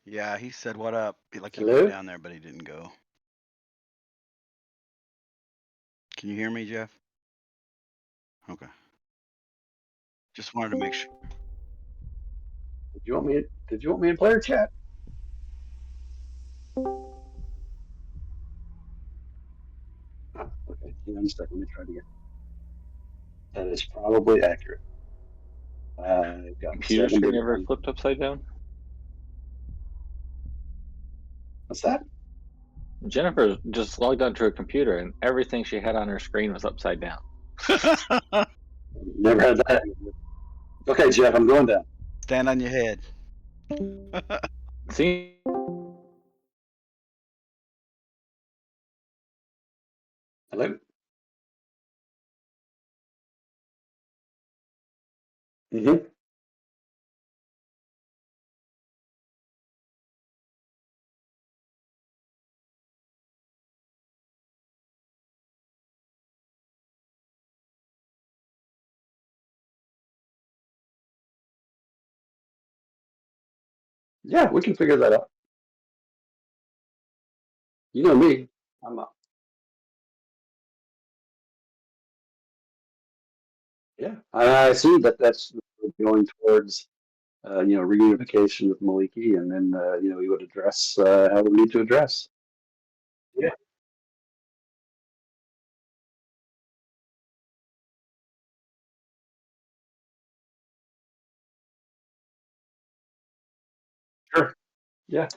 Yeah, he said, "What up?" Like he Hello? went down there, but he didn't go. Can you hear me, Jeff? Okay. Just wanted to make sure. Did you want me in player chat? Oh, okay. Hang on a second. Let me try it again. That is probably accurate. I've got Computer 7 screen ever different. flipped upside down? What's that? Jennifer just logged onto her computer and everything she had on her screen was upside down. Never had that. Okay, Jeff, I'm going down. Stand on your head. See? Hello? Mm-hmm. Yeah, we can figure that out. You know me. I'm up. Yeah. I see that's going towards reunification with Maliki, and then we would address how we need to address. Yeah. Sure. Yeah.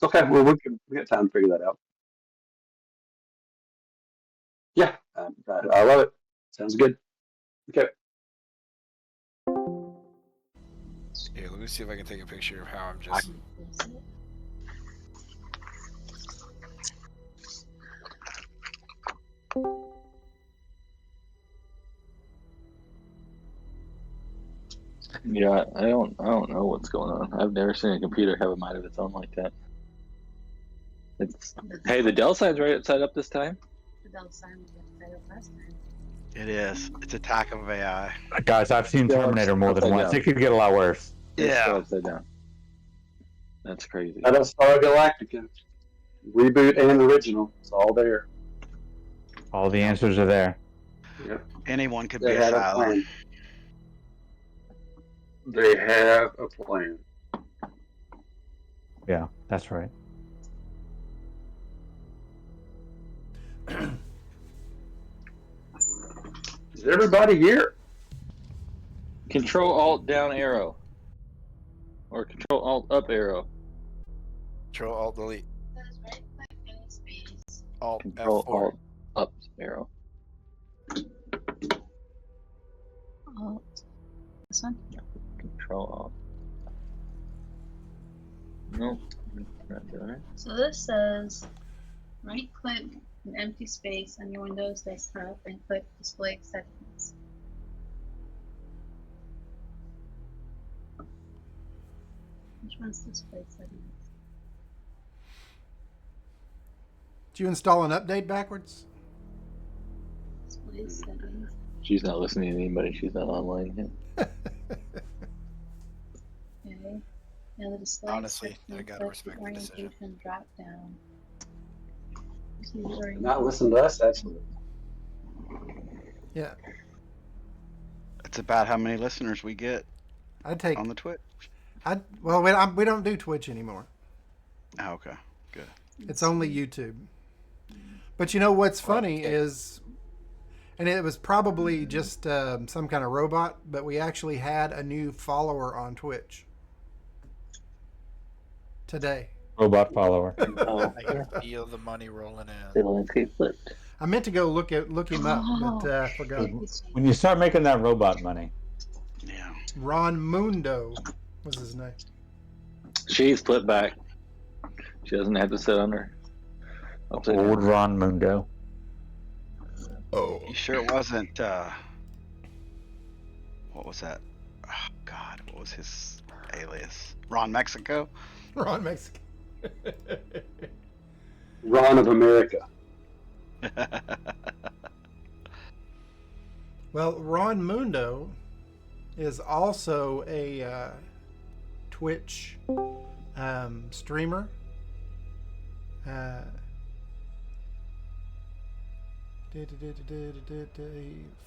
Okay. Well, we got time to figure that out. Yeah. I love it. Sounds good. Okay. Here, let me see if I can take a picture of how I'm just. Yeah, I don't know what's going on. I've never seen a computer have a mind of its own like that. Hey, the Dell side's right side up this time. The Dell sign was upside up last time. It is. It's Attack of AI. Guys, I've seen Still Terminator more than upside once. down. It could get a lot worse. It's still Yeah. upside down. That's crazy. Battlestar Galactica. Reboot and original. It's all there. All the answers are there. Yep. Anyone could They be had a Asylum. plan. They have a plan. Yeah, that's right. Is everybody here? Control Alt down arrow. Or Control Alt up arrow. Control Alt Delete. Says right click any space. Alt Control F4. Alt up arrow. Alt. This one? Control Alt. Nope. Not doing it. So this says right click an empty space on your Windows desktop and click display settings. Which one's display settings? Did you install an update backwards? Display settings. She's not listening to anybody. She's not online yet. Okay. Now the display Honestly, section, I gotta click respect the the decision. orientation drop down. Not listen to us, actually. Yeah. It's about how many listeners we get I'd take. on the Twitch. We don't do Twitch anymore. Oh, okay. Good. It's only YouTube. But you know what's funny is, and it was probably just some kind of robot, but we actually had a new follower on Twitch today. Robot follower. Oh, I can feel the money rolling in. the landscape flipped. I meant to go look him up, but I forgot. When you start making that robot money, Yeah. Ron Mundo was his name. She's flipped back. She doesn't have to sit on her. Upside old down. Ron Mundo. Oh. You sure it wasn't, what was that? Oh, God, what was his alias? Ron Mexico? Ron Mexican. Ron of America. Well, Ron Mundo is also a Twitch streamer.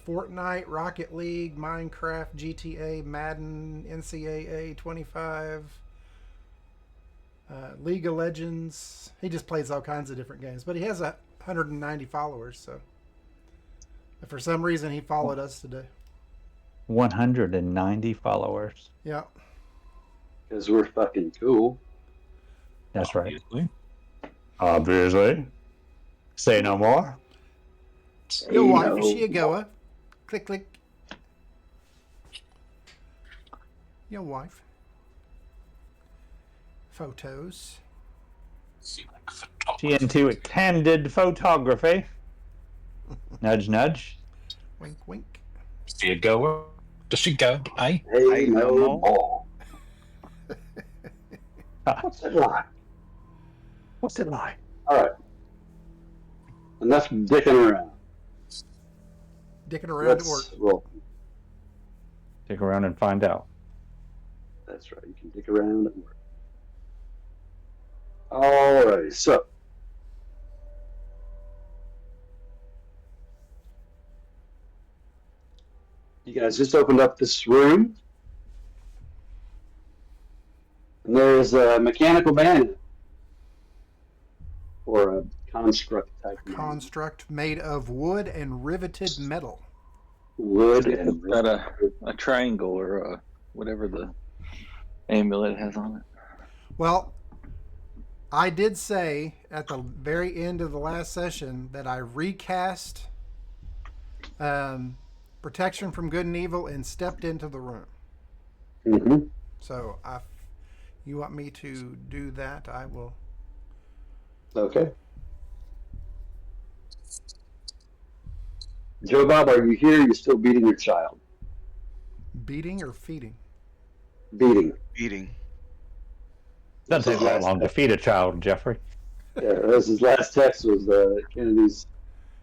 Fortnite, Rocket League, Minecraft, GTA, Madden, NCAA 25, League of Legends. He just plays all kinds of different games, but he has 190 followers. So, if for some reason he followed us today. 190 followers. Yeah. Because we're fucking cool. That's right. Obviously. Obviously. Say no more. Your Hey, wife, no. is she a goer? Click, click. Your wife. Photos. See, like photography. She into candid photography. Nudge, nudge. Wink, wink. Is she a goer? Does she go? Eh? Hey, I no know. ball. What's it like? What's it like? All right. Enough dicking around. Dicking around at work. Let's roll. Stick around and find out. That's right. You can dick around at work. All right. So. You guys just opened up this room. And there's a mechanical man. Or a construct type. man. Construct made of wood and riveted metal. Wood It's and got a triangle or whatever the amulet has on it. Well, I did say at the very end of the last session that I recast Protection from Good and Evil and stepped into the room. Mm-hmm. So you want me to do that, I will. Okay. Joe Bob, are you here? You're still beating your child. Beating or feeding? Beating. Eating. Doesn't take that long to feed a child, Jeffrey. Yeah, that's his last text was Kennedy's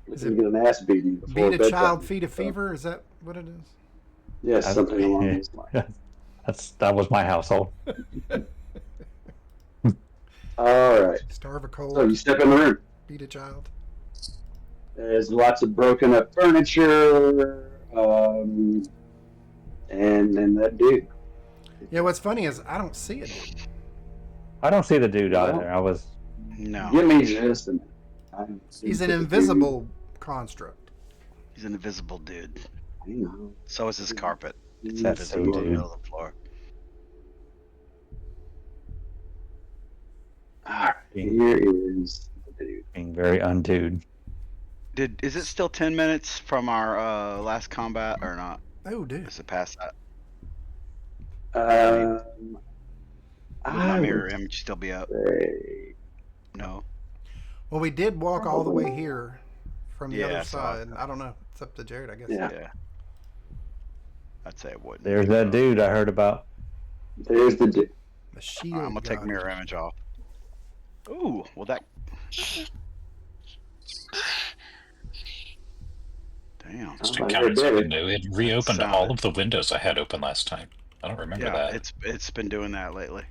Is looking to get an ass beating before Beat a bedtime. child, feed a So, fever? Is that what it is? yes, something along those lines. That was my household. All right. Starve a So cold, you step in the room. beat a child. There's lots of broken up furniture, and then that dude. Yeah, what's funny is I don't see it. I don't see the dude No. either. I was. No. Give me just a minute. He's an invisible construct. He's an invisible dude. I know. So is his carpet. It's That's invisible so in the dude. middle of the floor. All right. Here is the dude. Being very undude. Is it still 10 minutes from our last combat or not? Oh, dude. Is it past that? Would Would my mirror image still be up? say No. Well, we did walk all the way here from the Yeah, other so side. I don't know. It's up to Jared, I guess. Yeah. I'd say it wouldn't. There's that dude I heard about. there's the dude. The shield. I'm gonna take god. mirror image off. Ooh, well that. Damn. Oh, Just I counted heard so that. window. It reopened Solid. all of the windows I had open last time. I don't remember Yeah, that. it's been doing that lately.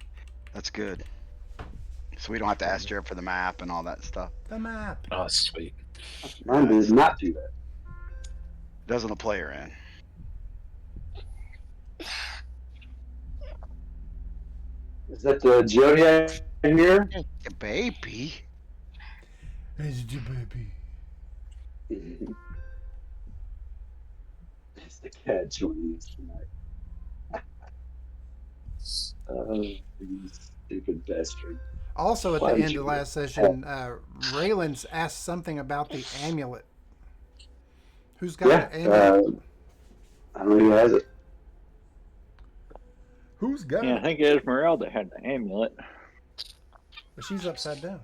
That's good. So we don't have to ask Jared for the map and all that stuff. The map. Oh, that's sweet. Mine did not do that. Doesn't a player in? Is that the Jody here? Yeah, baby. It's the baby. It's the cat joining us tonight. Oh, you stupid bastard. Also, at Why the would end you of do last session, Raylan's asked something about the amulet. Who's got Yeah, the amulet? I don't know who has it. Who's got Yeah, I it? think Esmeralda had the amulet. But she's upside down.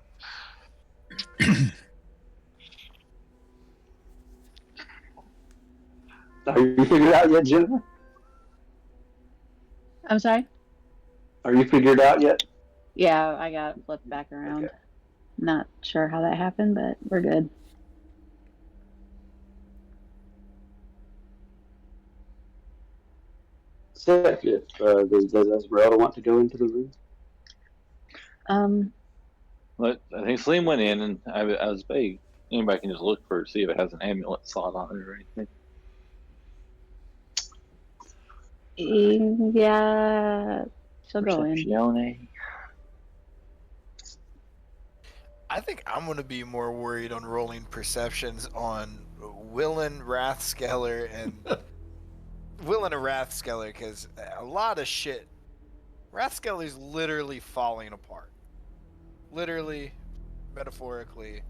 Are you figured it out yet, Jennifer? I'm sorry? Are you figured out yet? Yeah, I got it flipped back around. Okay. Not sure how that happened, but we're good. So if does Esmeralda want to go into the room? But I think Saleem went in, and I was vague. Anybody can just look for see if it has an amulet slot on it or anything. Yeah, she'll go in. Perceptione. I think I'm going to be more worried on rolling perceptions on Willen, Rathskellar, and Rathskellar, because a lot of shit. Rathskellar's literally falling apart. Literally, metaphorically.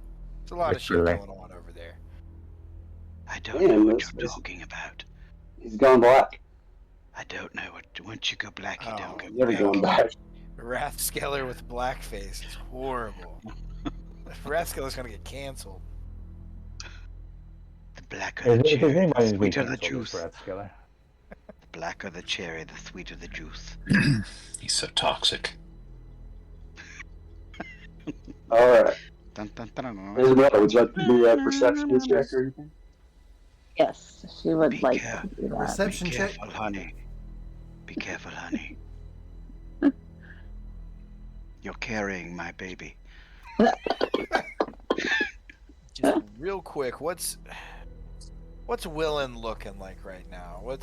There's a lot of shit Literally. going on over there. I don't Yeah, know what that's- you're talking about. He's gone black. I don't know what. Once you go black, you don't go Never black. going back. Rathskellar with blackface is horrible. Rathskellar's going to get canceled. The blacker the If cherry, the anybody's been sweeter the canceled, juice. it's Rathskellar. The blacker the cherry, the sweeter the juice. He's so toxic. All right. Dun, dun, dun, dun, dun. Esmeralda, would you like to do a perception check or anything? Yes, she would Be like care- to do that. Perception Be check. careful, honey. Be careful, honey. You're carrying my baby. Just real quick, what's Willen looking like right now? What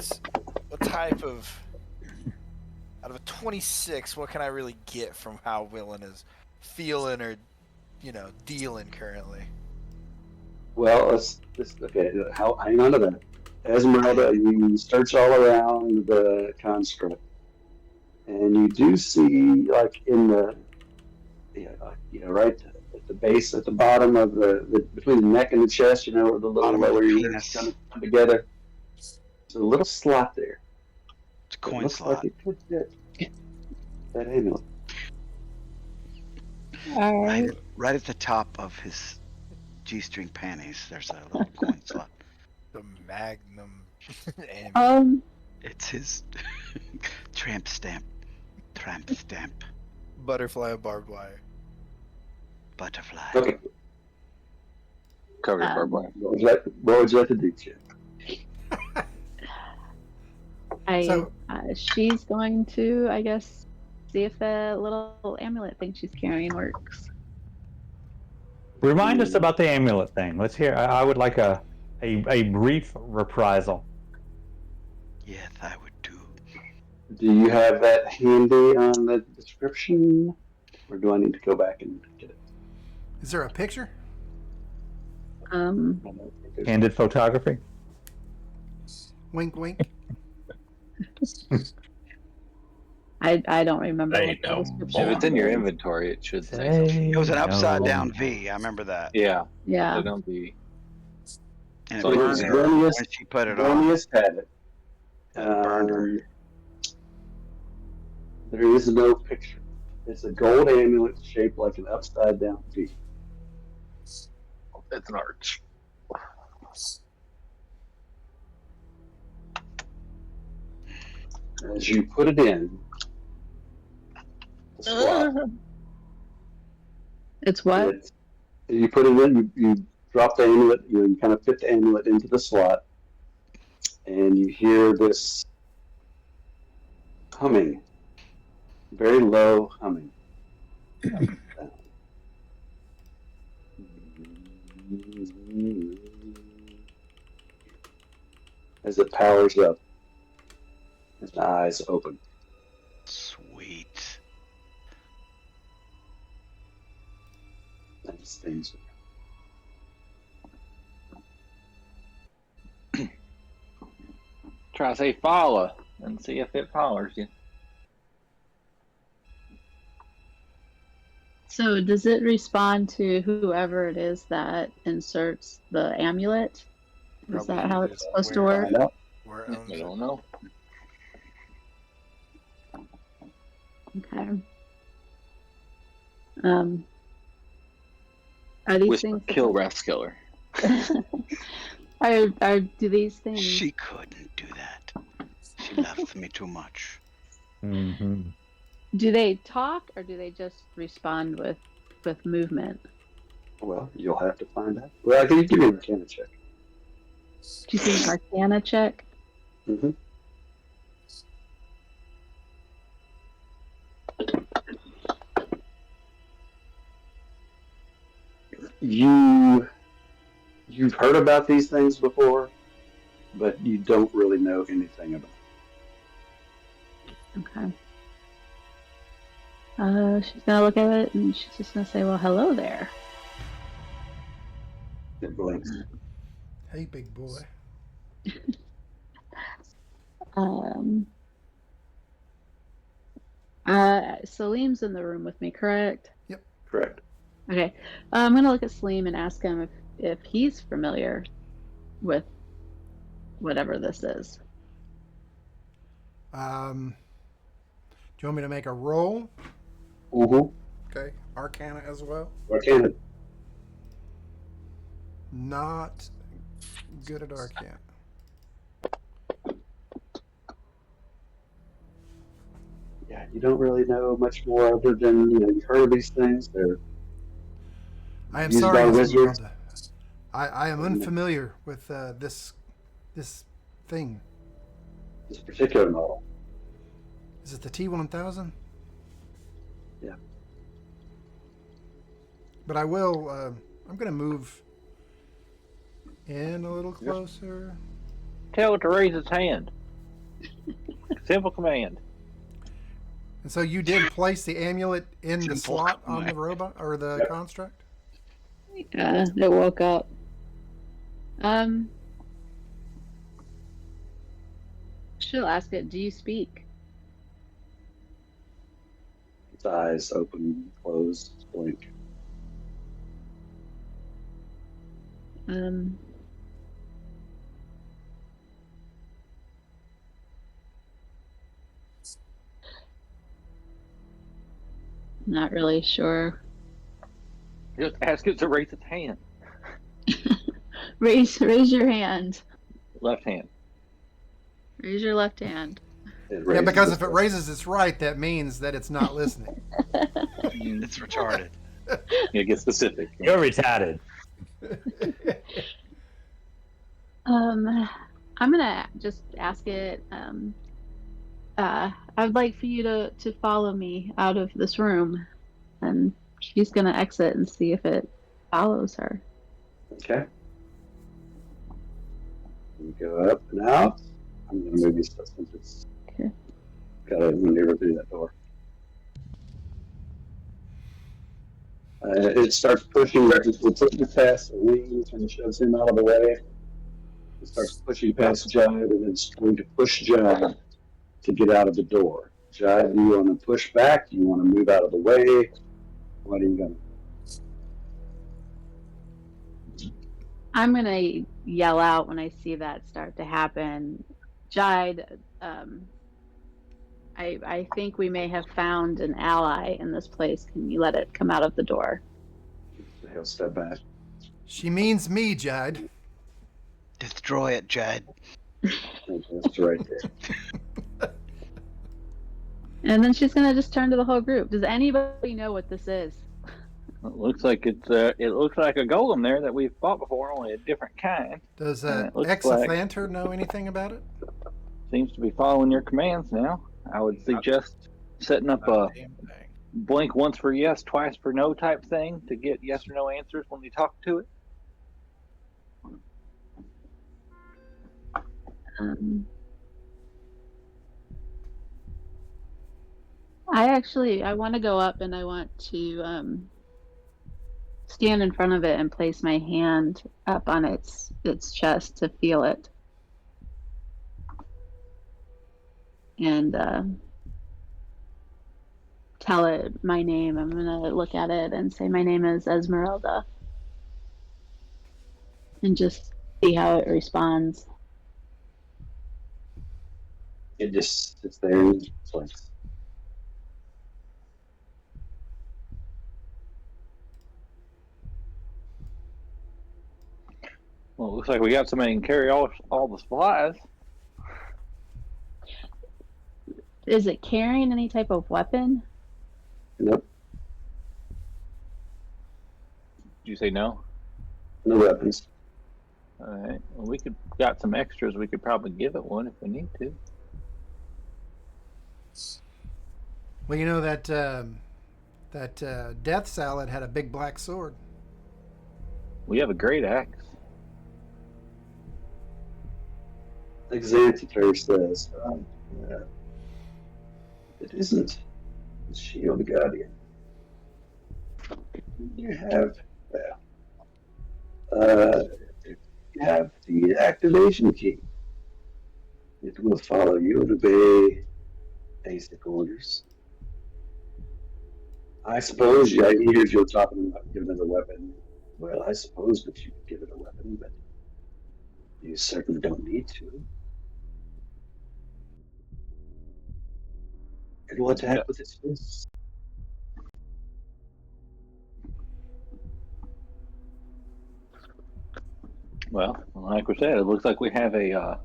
type of out of a 26? What can I really get from how Willen is feeling or dealing currently? Well, let's okay. Hang on to that. Esmeralda, you search all around the construct, and you do see, like in the, right at the base, at the bottom of the between the neck and the chest, where the little Bottom of the lower ears penis. kind of come together. There's a little slot there. It's a It coin looks slot. like it could fit that amulet. All right. Right at the top of his G-string panties, there's a little coin slot. The Magnum. And It's his tramp stamp. butterfly of barbed wire. Butterfly. Okay. Covered in barbed wire. What would you like to do, Chip? So- She's going to, I guess, see if the little amulet thing she's carrying works. Remind us about the amulet thing. Let's hear. I would like a brief reprisal. Yes, I would too. Do you have that handy on the description, or do I need to go back and get it? Is there a picture? Candid photography. Wink, wink. I don't remember. They what the don't description If it's in your was. inventory, it should say something. It was an upside down V. I remember that. Yeah. Yeah. So don't be. And it So burned it's her Bronius- when she put it on. Bronius had it. It burned her. There is no picture. It's a gold amulet shaped like an upside down V. It's an arch. As you put it in, the slot, It's what? you put it in, you drop the amulet, you kind of fit the amulet into the slot, and you hear this humming, very low humming. As it powers up, as the eyes open. Sweet. Nice things. Try to say follow and see if it follows you. So does it respond to whoever it is that inserts the amulet? Is that how it's supposed to work? Find out. Where it owns I it. don't know. Okay. Are these Whisper, things kill Rathskellar. do these things She couldn't do that. She loves me too much. Mm-hmm. do they talk or do they just respond with movement? Well, you'll have to find out. Well, I can give you a Arcana check. Do you see an Arcana check? Mm-hmm. you've heard about these things before, but you don't really know anything about Okay. She's gonna look at it and she's just gonna say, "Well, hello there." it. It blinks. Hey, big boy. Saleem's in the room with me, correct? Correct. Okay. I'm gonna look at Saleem and ask him if he's familiar with whatever this is. Do you want me to make a roll? Mm-hmm. Okay. Arcana as well. Arcana. Not good at Arcana. Yeah, you don't really know much more other than you've heard of these things. They're I am used sorry, by Esmeralda. wizards. I am unfamiliar with this thing. This particular model. Is it the T1000? Yeah. But I will. I'm going to move in a little closer. Tell it to raise its hand. Simple command. And so you did place the amulet in the Simple slot on command. the robot or the Yep. construct? Yeah, it woke up. She'll ask it, "Do you speak?" Its eyes open, close, blink. Not really sure. Just ask it to raise its hand. Raise your hand. Left hand. Raise your left hand. It Yeah, raises because its if it voice. raises its right, that means that it's not listening. It's retarded. Yeah, get specific. You're retarded. I'm gonna just ask it. I'd like for you to follow me out of this room, and she's gonna exit and see if it follows her. Okay. You go up and out. I'm going to move you stuff since it's Okay. got to maneuver through that door. It starts pushing, it pushes past the wings and shoves him out of the way. It starts pushing past Jyde and it's going to push Jyde to get out of the door. Jyde, do you want to push back? Do you want to move out of the way? What are you going to I'm gonna yell out when I see that start to happen. Jyde, I think we may have found an ally in this place. Can you let it come out of the door? He'll step back. She means me, Jyde. Destroy it, Jyde. That's right there. And then she's gonna just turn to the whole group. Does anybody know what this is? It looks like it looks like a golem there that we've fought before, only a different kind. Does it looks Exophanter know anything about it? Seems to be following your commands now. I would suggest setting up a Damn thing. blink once for yes, twice for no type thing to get yes or no answers when you talk to it. I want to go up and I want to stand in front of it and place my hand up on its chest to feel it. And tell it my name. I'm gonna look at it and say my name is Esmeralda, and just see how it responds. It just sits there and blinks. Well, it looks like we got somebody who can carry all the supplies. Is it carrying any type of weapon? Nope, Did you say no? no weapons. All right. Well, we got some extras. We could probably give it one if we need to. Well, you know that death salad had a big black sword. We have a great axe. Exanter says, it isn't the Shield Guardian. You have, you have the activation key. It will follow you and obey basic orders. I suppose, yeah, he hears you talking about giving it a weapon. Well, I suppose that you could give it a weapon, but you certainly don't need to. It will attack with its fists. Well, like we said, it looks like we have a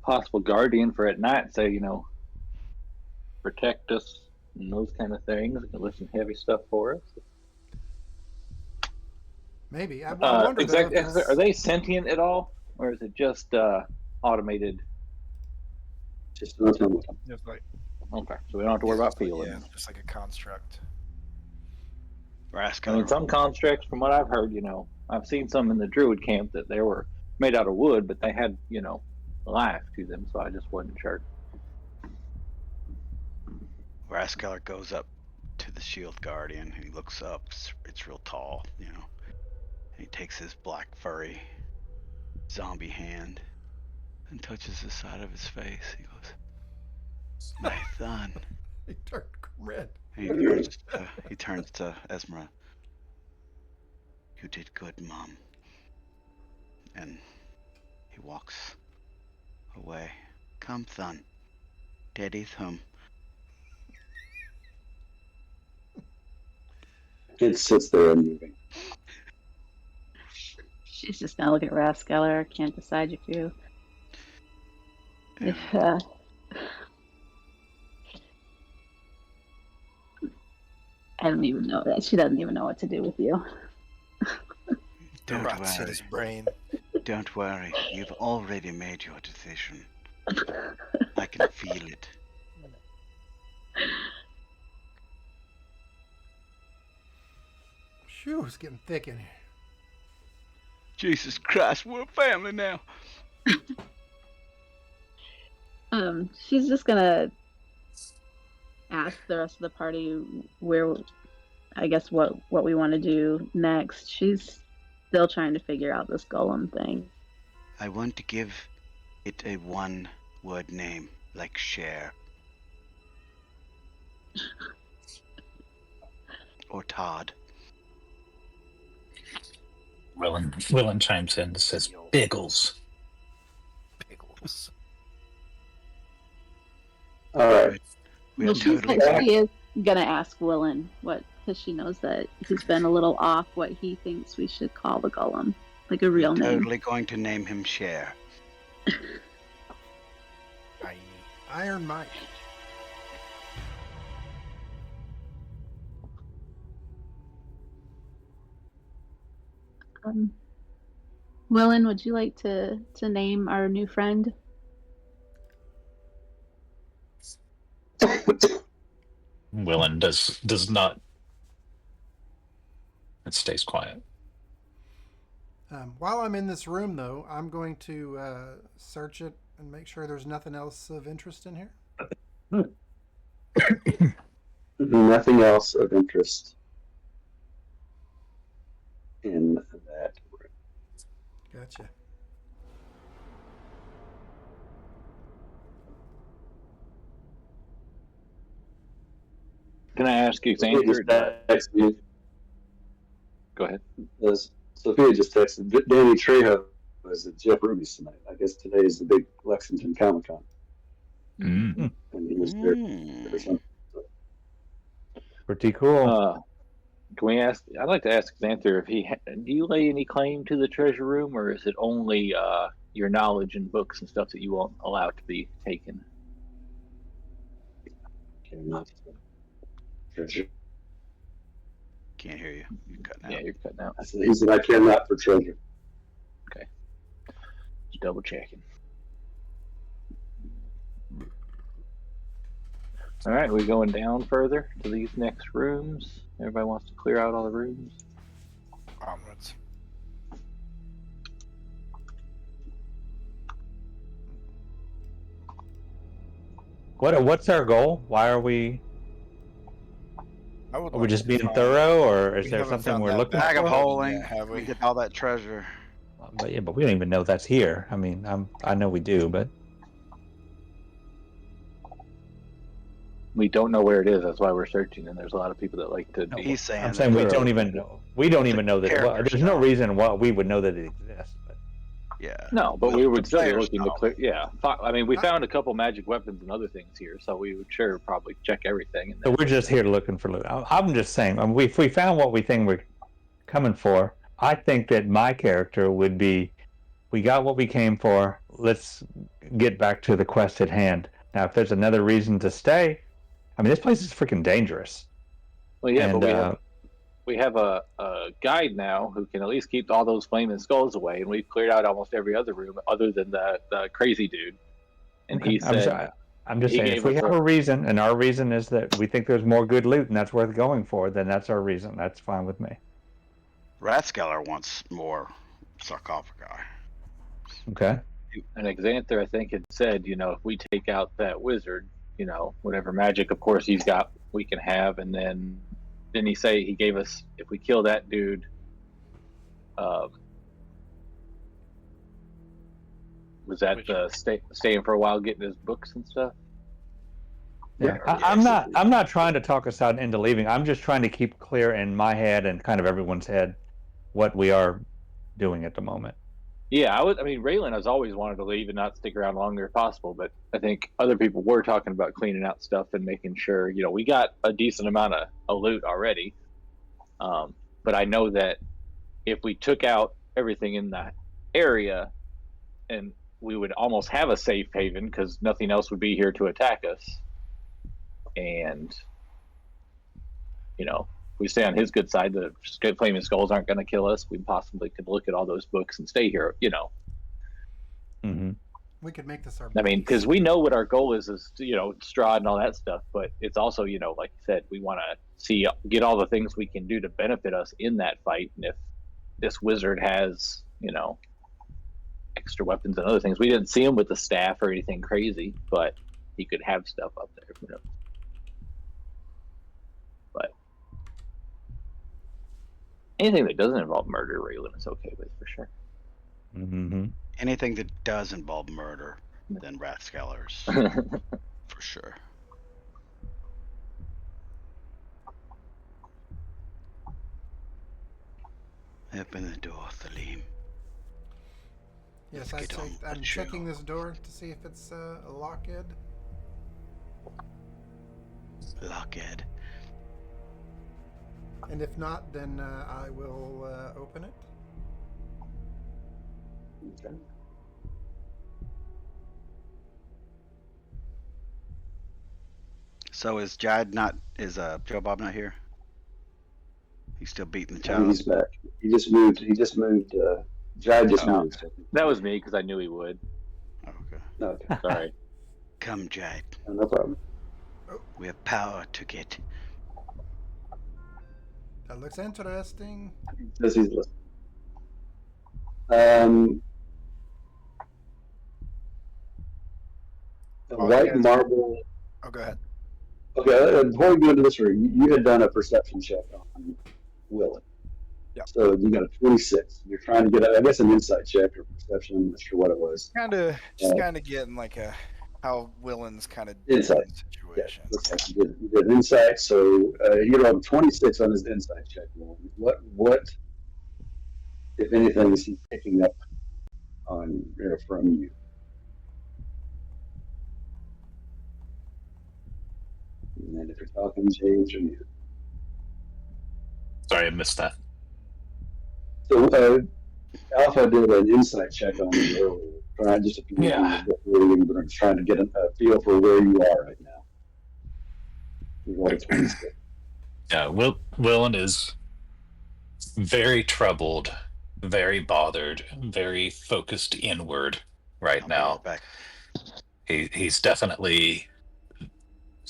possible guardian for at night, say, protect us and those kind of things. It can lift some heavy stuff for us. Maybe. I wonder though, if it's- Are they sentient at all, or is it just automated? Just an automaton. It's like, Okay, so we don't have to worry about feeling. yeah, just like a construct. I mean, some constructs, from what I've heard, I've seen some in the Druid camp that they were made out of wood, but they had, life to them, so I just wasn't sure. Rathskellar goes up to the shield guardian and he looks up. It's real tall, And he takes his black furry zombie hand and touches the side of his face. He goes, "My son." He turned red. And he turns to Esmeralda. "You did good, Mom." And he walks away. "Come, son. Daddy's home." It sits there unmoving. She's just gonna look at Rathskellar. Can't decide if you. If I don't even know that she doesn't even know what to do with you. Don't Rots in worry. his brain. Don't worry. You've already made your decision. I can feel it. Phew, it's getting thick in here. Jesus Christ, we're a family now. She's just gonna ask the rest of the party where, I guess, what we want to do next. She's still trying to figure out this golem thing. I want to give it a one-word name, like share. Or Todd. Willen chimes in and says, "Biggles." Pickles. All right. We Well, are she totally is gonna ask Willen because she knows that he's been a little off what he thinks we should call the golem, like a real name. totally going to name him Share. Iron Mike. Willen, would you like to name our new friend? Willen does not. It stays quiet. While I'm in this room, though, I'm going to search it and make sure there's nothing else of interest in here. Nothing else of interest in that room. Gotcha. Can I ask you, Sophia just texted me. Go ahead. Sophia just texted Danny Trejo was at Jeff Ruby's tonight. I guess today is the big Lexington Comic Con. Mm. And he was there or something. Pretty cool. Can we ask? I'd like to ask Xanther if do you lay any claim to the treasure room, or is it only your knowledge and books and stuff that you won't allow to be taken? Okay, not treasure. Can't hear you. You're cutting out. Yeah, you're cutting out. He said, I care not for treasure. Just double checking. All right, we're going down further to these next rooms. Everybody wants to clear out all the rooms. Onwards. What's our goal? Why are we? I would Are we like just to being find- thorough, or is we there haven't something found we're that looking back Bag of for? holding. yet, have we? Get all that treasure. But we don't even know that's here. I mean, I know we do, but We don't know where it is. That's why we're searching, and there's a lot of people that like to be. He's saying I'm saying we thorough. don't even know. We don't It's a even know that. Well, character there's no stuff. reason why we would know that it exists. But Yeah. No, but Well, we would the still be players looking to know. clear. Yeah, I mean, we found a couple magic weapons and other things here, so we would sure probably check everything. And so we're just here looking for loot. I'm just saying, if we found what we think we're coming for, I think that my character would be, we got what we came for. Let's get back to the quest at hand. Now, if there's another reason to stay, I mean, this place is freaking dangerous. Well, yeah, And, but we have a guide now who can at least keep all those flaming skulls away, and we've cleared out almost every other room other than the crazy dude. And he said, I'm just he saying, if gave we us have a reason, and our reason is that we think there's more good loot and that's worth going for, then that's our reason. That's fine with me. Rathskellar wants more sarcophagi. Okay. and Xanther, I think, had said, you know, if we take out that wizard, you know, whatever magic, of course, he's got, we can have, and then didn't he say he gave us, if we kill that dude, was that staying for a while, getting his books and stuff? Yeah, I'm not trying to talk us out into leaving. I'm just trying to keep clear in my head and kind of everyone's head what we are doing at the moment. Yeah, I mean, Raylan has always wanted to leave and not stick around longer if possible, but I think other people were talking about cleaning out stuff and making sure, you know, we got a decent amount of loot already. But I know that if we took out everything in that area, and we would almost have a safe haven because nothing else would be here to attack us. And, you know, if we stay on his good side, the flaming skulls aren't going to kill us. We possibly could look at all those books and stay here, you know. Mm-hmm. We could make this our I mean, because we know what our goal is, you know, Strahd and all that stuff, but it's also, you know, like you said, we want to get all the things we can do to benefit us in that fight. And if this wizard has, you know, extra weapons and other things, we didn't see him with the staff or anything crazy, but he could have stuff up there, you know. But anything that doesn't involve murder, Raylan is okay with for sure. Mm-hmm. Anything that does involve murder, then Rathskellar's for sure. Open the door, Saleem. Yes, Let's get on with I'm the checking show. this door to see if it's locked. Lockhead. And if not, then I will open it. Okay. So is Jyde not? Is Joe Bob not here? He's still beating the I think child. he's back. He just moved. Jyde just Oh. moved. That was me because I knew he would. Okay. Okay. Sorry. Come, Jyde. No problem. We have power to get. That looks interesting. Says he's listening. A white marble. Oh, go ahead. Okay, before we go into this room, you had done a perception check on Willen. Yeah. So you got a 26. You're trying to get, I guess, an insight check or perception. I'm not sure what it was. Kind of getting like how Willen's kind of Insight. in the situation. Yeah, looks like you did insight. So you rolled 26 on his insight check. What, if anything, is he picking up on from you? And then if you're talking, James or you. Sorry, I missed that. So Alpha did an insight check on you earlier, trying just trying to get a feel for where you are right now. You rolled a 26. Yeah, Willen is very troubled, very bothered, very focused inward right now. Back. He's definitely,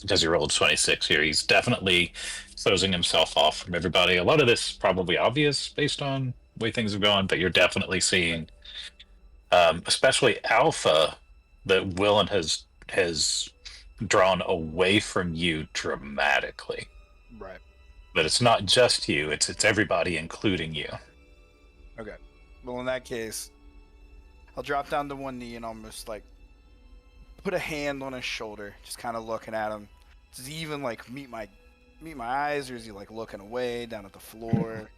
because he rolled 26 here, he's definitely closing himself off from everybody. A lot of this is probably obvious based on the way things have gone, but you're definitely seeing, especially Alpha, that Willen has drawn away from you dramatically. Right. But it's not just you; it's everybody, including you. Okay. Well, in that case, I'll drop down to one knee and almost like put a hand on his shoulder, just kind of looking at him. Does he even like meet my eyes, or is he like looking away down at the floor?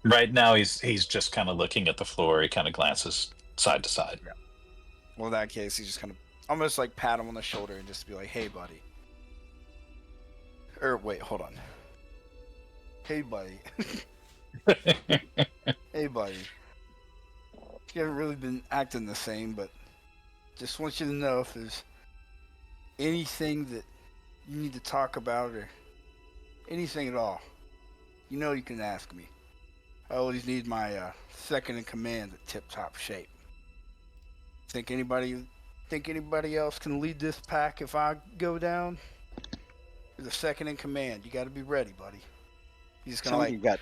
Right now, he's just kind of looking at the floor. He kind of glances side to side. Yeah. Well, in that case, he's just kind of almost like pat him on the shoulder and just be like, "Hey, buddy." Or wait, hold on. Hey, buddy. Hey, buddy. You haven't really been acting the same, but just want you to know if there's anything that you need to talk about or anything at all, you know you can ask me. I always need my second in command at tip-top shape. Think anybody else can lead this pack if I go down? You're the second in command. You got to be ready, buddy. He's just gonna Sounds like you got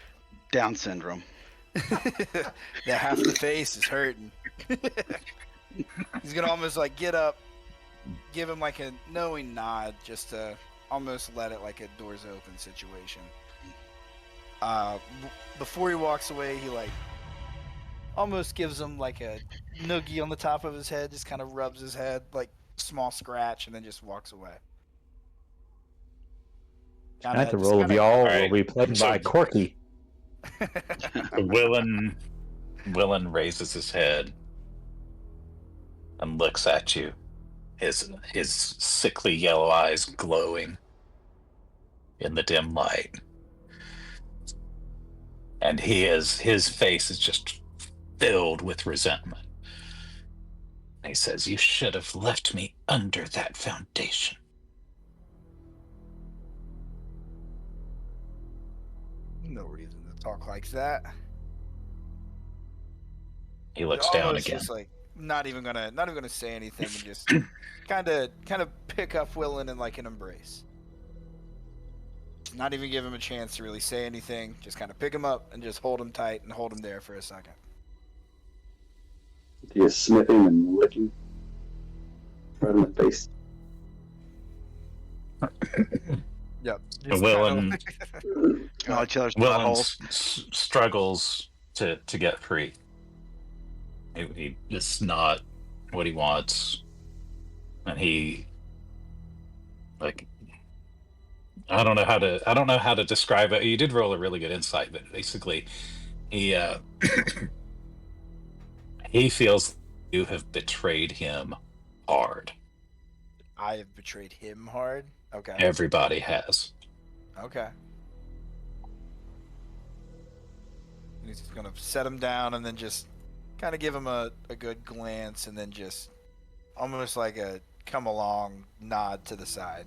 Down syndrome. that half the face is hurting. He's gonna almost like get up, give him like a knowing nod, just to almost let it like a doors open situation. Before he walks away, he like almost gives him like a noogie on the top of his head, just kind of rubs his head, like small scratch, and then just walks away. Tonight the role of y'all Alright. will be played by Corky. Willen raises his head and looks at you, his sickly yellow eyes glowing in the dim light. And his face is just filled with resentment. And he says, "You should have left me under that foundation." No reason to talk like that. He looks down Almost again. just like not even gonna say anything and just kind of pick up Willen in like an embrace. Not even give him a chance to really say anything. Just kind of pick him up and just hold him tight and hold him there for a second. He is sniffing and licking right in the face. Yep. Willen Oh, each other's Willen buttholes. struggles to get free. It's not what he wants, and he like I don't know how to describe it. You did roll a really good insight, but basically, he he feels you have betrayed him hard. I have betrayed him hard. Okay. Everybody has. Okay. He's just gonna set him down and then just kind of give him a good glance and then just almost like a come along nod to the side.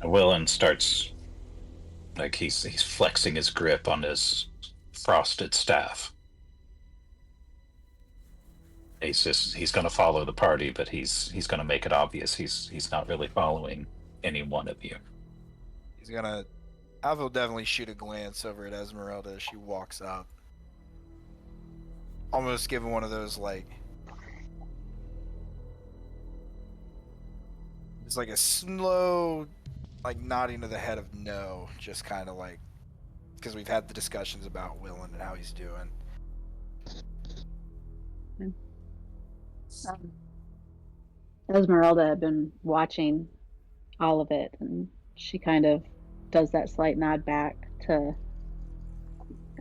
Willen starts like he's flexing his grip on his frosted staff. He's going to follow the party, but he's going to make it obvious he's not really following any one of you. He's gonna. I will definitely shoot a glance over at Esmeralda as she walks up. Almost giving one of those like. It's like a slow, like nodding of the head of no, just kind of like, because we've had the discussions about Willen and how he's doing. Esmeralda had been watching all of it, and she kind of does that slight nod back to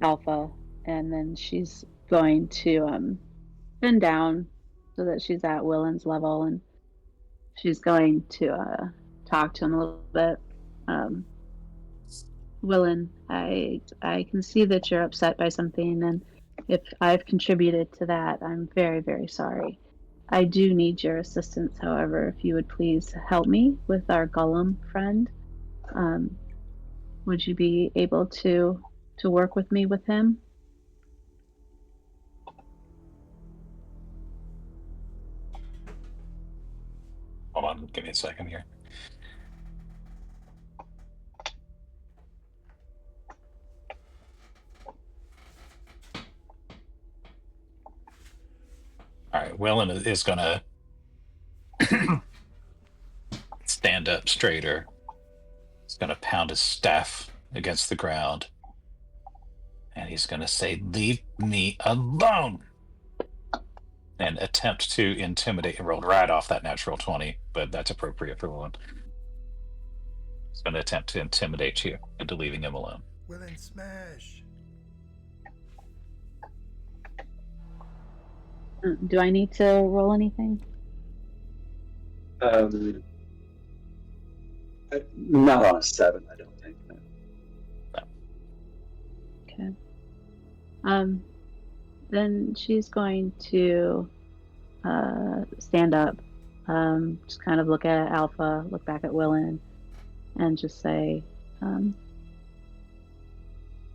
Alpha, and then she's going to bend down so that she's at Willen's level, and she's going to talk to him a little bit. Willen, I can see that you're upset by something, and if I've contributed to that, I'm very, very sorry. I do need your assistance, however, if you would please help me with our golem friend. Would you be able to work with me with him? Hold on, give me a second here. All right, Willen is gonna stand up straighter. He's going to pound his staff against the ground. And he's going to say, "Leave me alone!" And attempt to intimidate. Rolled right off that natural 20, but that's appropriate for one. He's going to attempt to intimidate you into leaving him alone. Willen smash. Do I need to roll anything? Not on a 7, I don't think. No. Okay. Then she's going to stand up, just kind of look at Alpha, look back at Willen, and just say,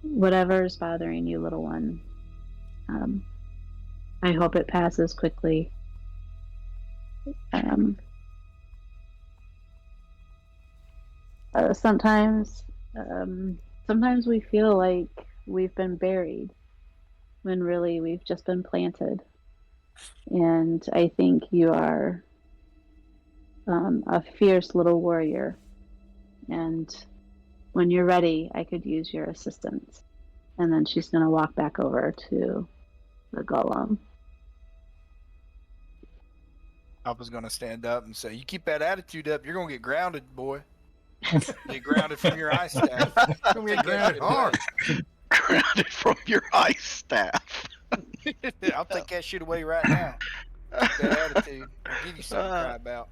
whatever's bothering you, little one, I hope it passes quickly. Sometimes we feel like we've been buried when really we've just been planted. And I think you are a fierce little warrior. And when you're ready, I could use your assistance. And then she's going to walk back over to the golem. Alpha's gonna stand up and say, "You keep that attitude up, you're gonna get grounded, boy. Get grounded from your ice staff. You're gonna get grounded hard. Grounded from your ice staff. I'll take that shit away right now. Keep that attitude. I'll give you something to cry about."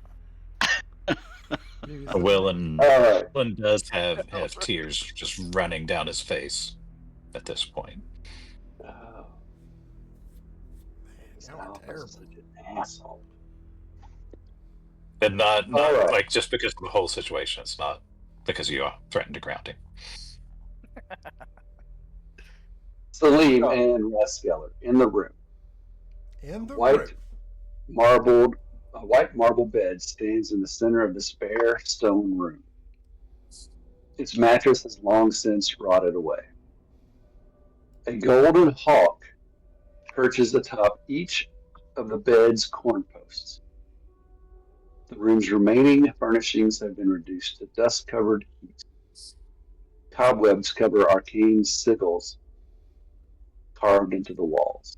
Willen Alright. does have tears just running down his face at this point. Oh, Sounds terrible. such an asshole. And not All right. like just because of the whole situation. It's not because you are threatened to ground him. Saleem and Rathskellar in the room. In the White room. A white marble bed stands in the center of this bare stone room. Its mattress has long since rotted away. A golden hawk perches atop each of the bed's corner posts. The room's remaining furnishings have been reduced to dust-covered heaps. Cobwebs cover arcane sigils carved into the walls.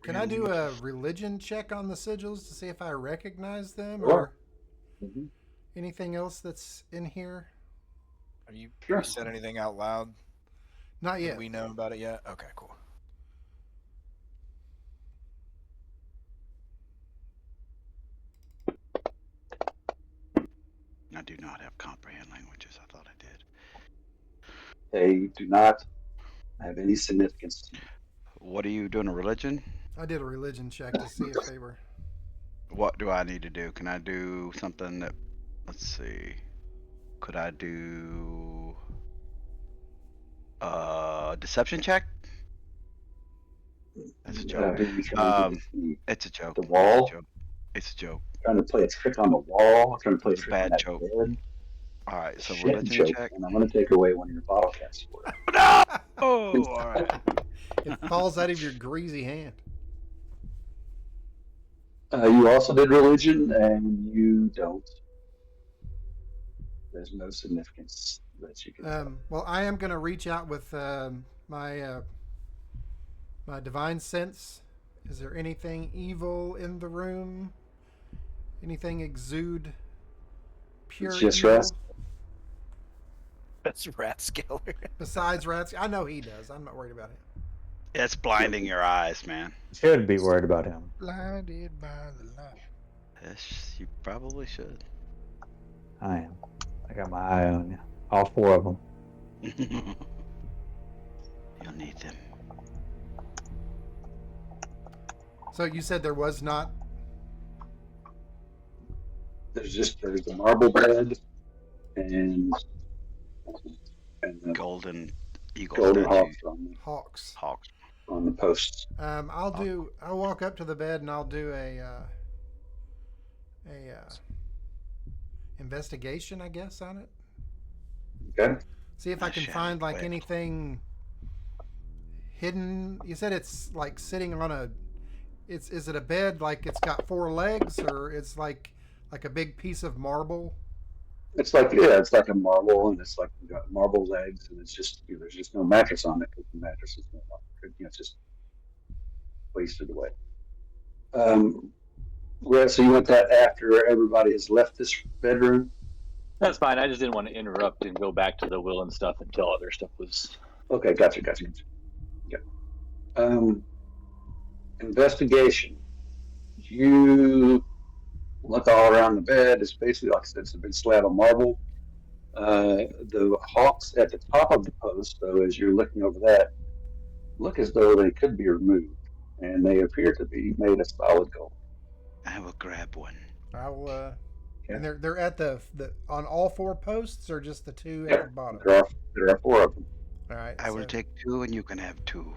Can I do a religion check on the sigils to see if I recognize them Sure. or anything else that's in here? Have you Sure. said anything out loud? Not Do yet. we know about it yet? Okay, cool. I do not have comprehend languages. I thought I did. They do not have any significance to you. What are you doing? A religion? I did a religion check to see if they were. What do I need to do? Can I do something that? Let's see. Could I do deception check? That's a joke. Who are you trying to defeat? It's a joke. The wall? It's a joke. It's a joke. Trying to play a trick on the wall? Trying to play a It's a trick on bad that joke. bed? All right, so Shit religion joke, check. and I'm going to take away one of your bottle caps for it. No! Oh, all right. It falls out of your greasy hand. You also did religion, and you don't. There's no significance that you can. Well, I am going to reach out with my my divine sense. Is there anything evil in the room? Anything exude pure It's just evil? rest. That's Rathskellar. Besides rats, I know he does. I'm not worried about him. It's blinding your eyes, man. Should be worried about him. Blinded by the light. Yes, you probably should. I am. I got my eye on you. All four of them. You'll need them. So you said there was not. There's the marble bed, and the Golden eagle golden statues. hawks Hawks. on the posts. I'll walk up to the bed and I'll do a investigation, I guess, on it. Okay. See if I can Shadow find like web. anything hidden? You said it's like sitting on a. Is it a bed like it's got 4 legs, or it's like a big piece of marble? It's like it's like a marble, and it's like got marble legs, and it's just there's just no mattress on it because the mattress is no longer, it's just wasted away. So you want that after everybody has left this bedroom? That's fine. I just didn't want to interrupt and go back to the Willen stuff until other stuff was. Okay, gotcha. Yeah. Investigation. You look all around the bed. It's basically, like I said, it's a big slab of marble. The hawks at the top of the post, though, as you're looking over that, look as though they could be removed, and they appear to be made of solid gold. I will grab one. I'll. Okay. And they're at the on all 4 posts, or just the 2 at the bottom? There are 4 of them. All right. I will take 2, and you can have 2.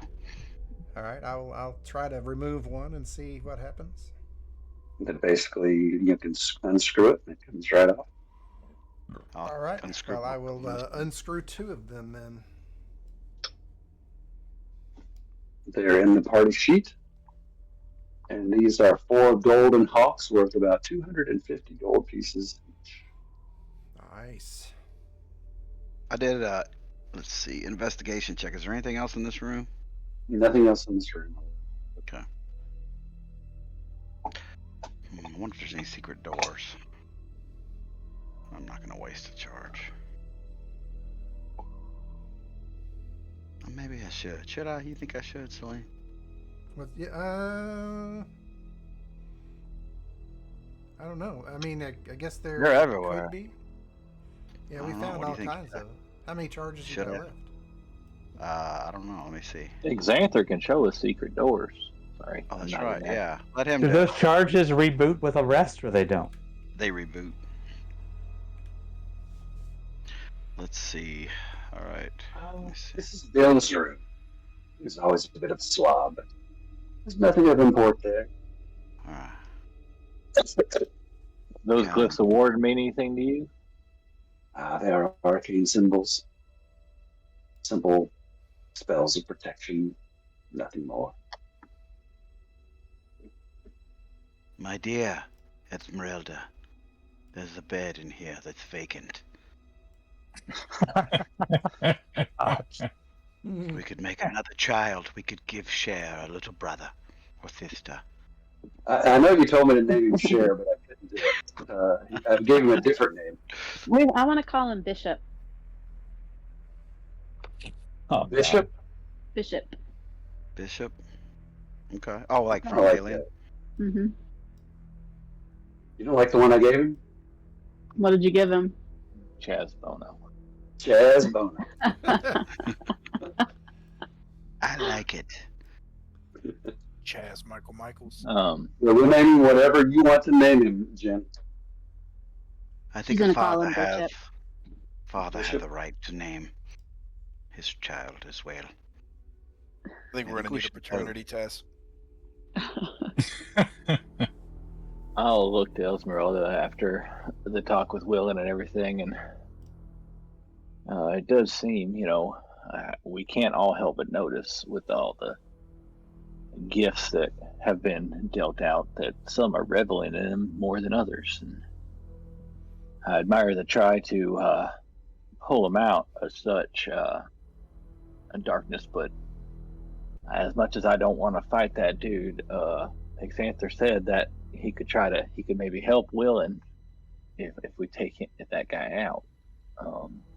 All right. I'll try to remove one and see what happens. That basically you can unscrew it, and it comes right off. All right. Unscrew Well, I will unscrew 2 of them then. They're in the party sheet. And these are 4 golden hawks worth about 250 gold pieces each. Nice. I did let's see, investigation check. Is there anything else in this room? Nothing else in this room. Okay. I wonder if there's any secret doors. I'm not going to waste a charge. Maybe I should. Should I? You think I should, Saleem? I don't know. I mean, I guess They're everywhere. could be. Yeah, we I don't know. found What do all you think? kinds of. How many charges you Should got I? left? I don't know. Let me see. Xanther can show us secret doors. Sorry. Oh, I'm that's not right. in that. Yeah. Let him Do do those it. charges reboot with a rest, or they don't? They reboot. Let's see. All right. Let me see. This is Bill's room. He's always a bit of a slob, but there's nothing of import there. All right. Those Yeah. glyphs of ward mean anything to you? They are arcane symbols. Simple spells of protection, nothing more. My dear Esmeralda, there's a bed in here that's vacant. We could make another child. We could give Cher a little brother or sister. I know you told me to name him Cher, but I couldn't do it. I gave him a different name. Wait, I want to call him Bishop. Oh, Bishop? Bishop. Bishop? Okay. Oh, like I from like Alien? that. Mm-hmm. You don't like the one I gave him? What did you give him? Chaz Bono. Chaz Bono. I like it. Chaz Michael Michaels. Well, we'll name him whatever you want to name him, Jim. I think He's a gonna call father him have Bishop. father Bishop. have the right to name his child as well. I think we're I think gonna we need a should paternity test. I'll look to Esmeralda after the talk with Willen and everything, and it does seem, we can't all help but notice with all the gifts that have been dealt out that some are reveling in them more than others. And I admire the try to pull them out of such darkness, but as much as I don't want to fight that dude, Xanther said that he could maybe help Willen if we take that guy out.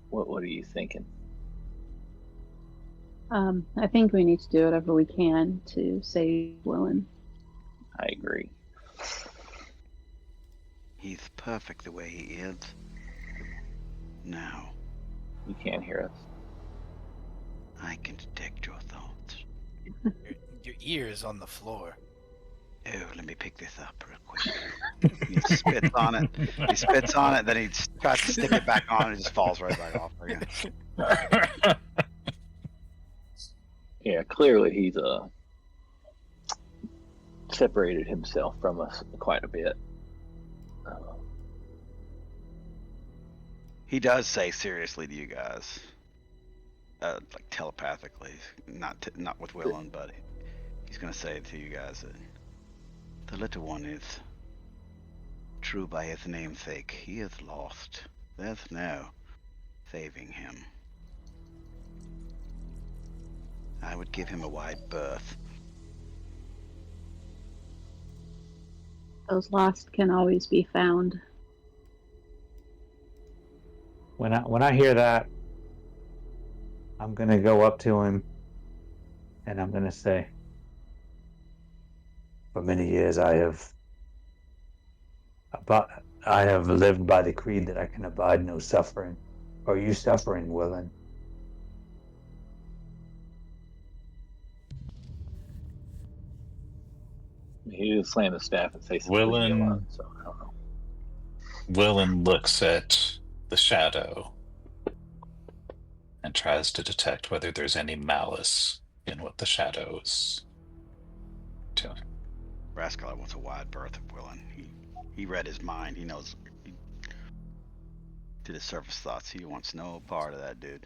What are you thinking? I think we need to do whatever we can to save Willen. I agree. He's perfect the way he is. Now, You can't hear us. I can detect your thoughts. Your ear is on the floor. Oh, let me pick this up real quick. He spits on it. He spits on it, then he tries to stick it back on, and it just falls right back off again. Yeah, clearly he's separated himself from us quite a bit. He does say seriously to you guys. like telepathically, not with Willen, but he's gonna say to you guys that the little one is true by his namesake. He is lost. There's no saving him. I would give him a wide berth. Those lost can always be found. When I hear that, I'm gonna go up to him and I'm gonna say, for many years I have lived by the creed that I can abide no suffering. Are you suffering, Willen? He just slam the staff and say, Willen- "Leave me alone," so I don't know. Willen looks at the shadow and tries to detect whether there's any malice in what the shadow is doing. Rathskellar wants a wide berth of Willen. He read his mind. He knows. He did his surface thoughts. He wants no part of that dude.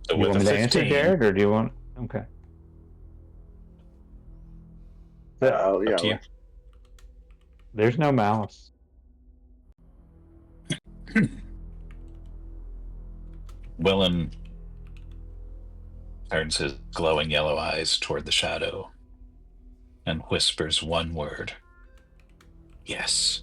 So You with want a me to answer, 15, Jared, or do you want? Okay. up to you. There's no malice. Willen turns his glowing yellow eyes toward the shadow and whispers one word. Yes.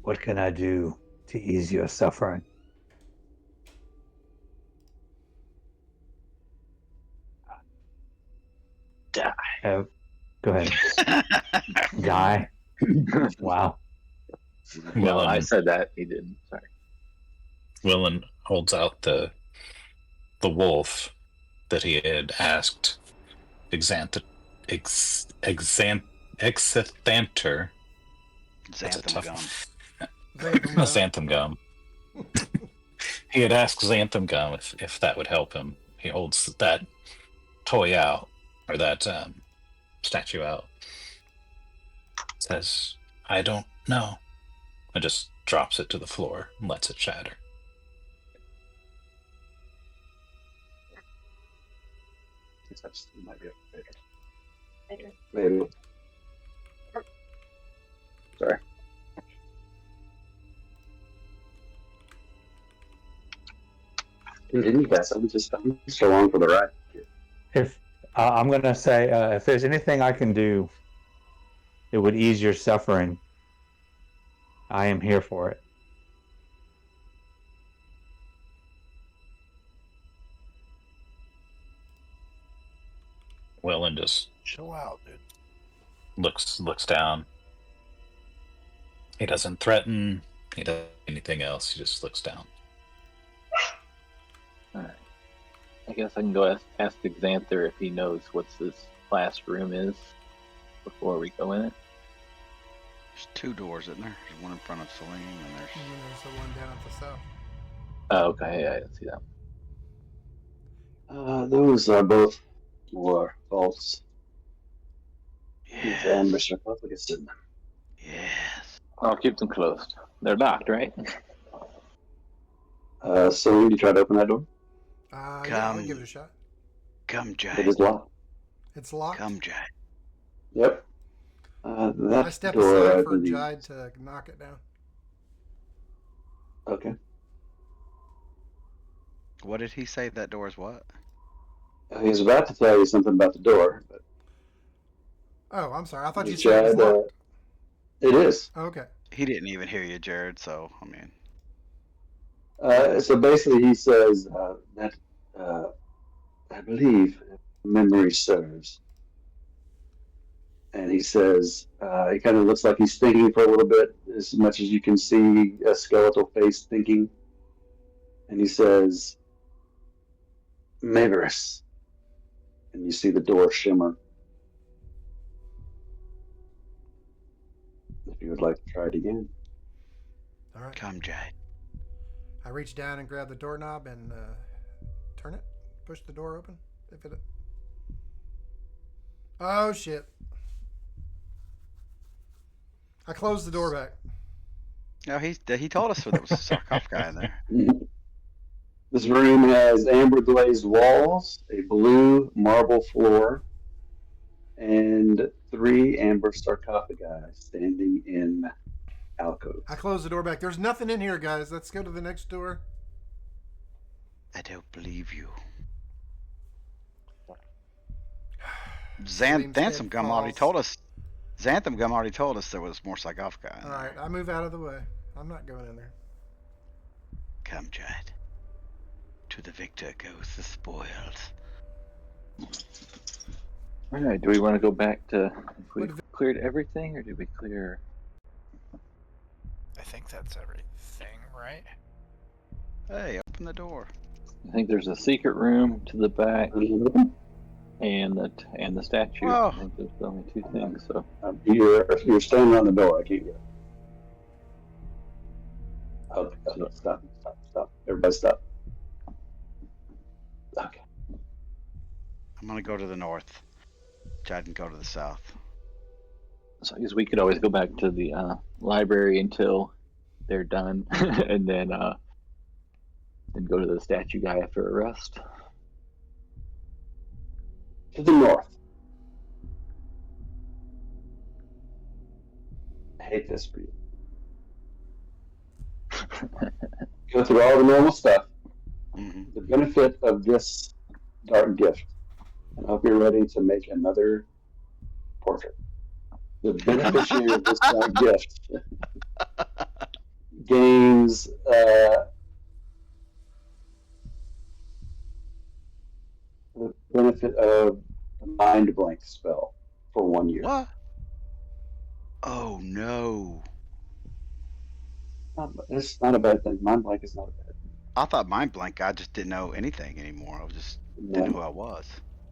What can I do to ease your suffering? Die. Go ahead. Die. Wow. No, I Willen, said that. He didn't. Sorry. Willen holds out the wolf that he had asked Exanther. That's a Xanthan tough gum. Xanthan gum. He had asked Xanthan gum if that would help him. He holds that toy out, or that statue out. Says, I don't know. And just drops it to the floor and lets it shatter. Might be maybe. Sorry. Continue, guys. I'm so long for the ride. If I'm gonna say, if there's anything I can do that would ease your suffering, I am here for it. Willen just Chill out, dude. looks down. He doesn't threaten. He doesn't do anything else. He just looks down. Alright. I guess I can go ask Xanther if he knows what this last room is before we go in it. There's two doors, isn't there? There's one in front of Saleem, and there's. And then there's the one down at the south. Oh, okay. Yeah, I didn't see that. Those are both more vaults. Yes. And Mr. Publicus in them. Yes. I'll keep them closed. They're locked, right? So you try to open that door? Yeah, I'll Come. give it a shot. Come, It Jyde. is locked. It's locked. Come, Jyde. Yep. That I step door, aside I for believe. Jyde to knock it down. Okay. What did he say? That door is what? He was about to tell you something about the door, but Oh, I'm sorry. I thought you said it was Jyde, locked. it is. Okay. He didn't even hear you, Jared. So I mean, So basically, he says that I believe, if memory serves, and he says he kind of looks like he's thinking for a little bit, as much as you can see a skeletal face thinking, and he says, "Maverus," and you see the door shimmer. If you would like to try it again. All right. come, Jyde. I reach down and grab the doorknob and turn it. Push the door open. If it. Oh shit! I closed the door back. No, he told us there was a sarcophagi in there. This room has amber glazed walls, a blue marble floor, and 3 amber sarcophagi standing in alcoves. I closed the door back. There's nothing in here, guys. Let's go to the next door. I don't believe you. Saleem's Xantham head Gum already falls. told us. Xantham Gum already told us there was more sarcophagi in All there. right, I move out of the way. I'm not going in there. Come, Jyde. To the victor goes the spoils. All right. Do we want to go back to if we What if- cleared everything, or did we clear? I think that's everything, right? Hey, open the door. I think there's a secret room to the back, and the statue. Whoa. I think those are the only 2 things. So You're standing on the door. I can't get it. Okay, stop. Everybody stop. Okay. I'm gonna go to the north. Jyde can go to the south. So I guess we could always go back to the library until they're done, and then go to the statue guy after a rest. To the north. I hate this for you. Go through all the normal stuff. Mm-hmm. The benefit of this dark gift. And I hope you're ready to make another portrait. The beneficiary of this dark gift gains the benefit of the mind blank spell for 1 year. What? Oh no! It's not a bad thing. Mind blank is not a bad thing. I thought mind blank. I just didn't know anything anymore. I just didn't know who I was.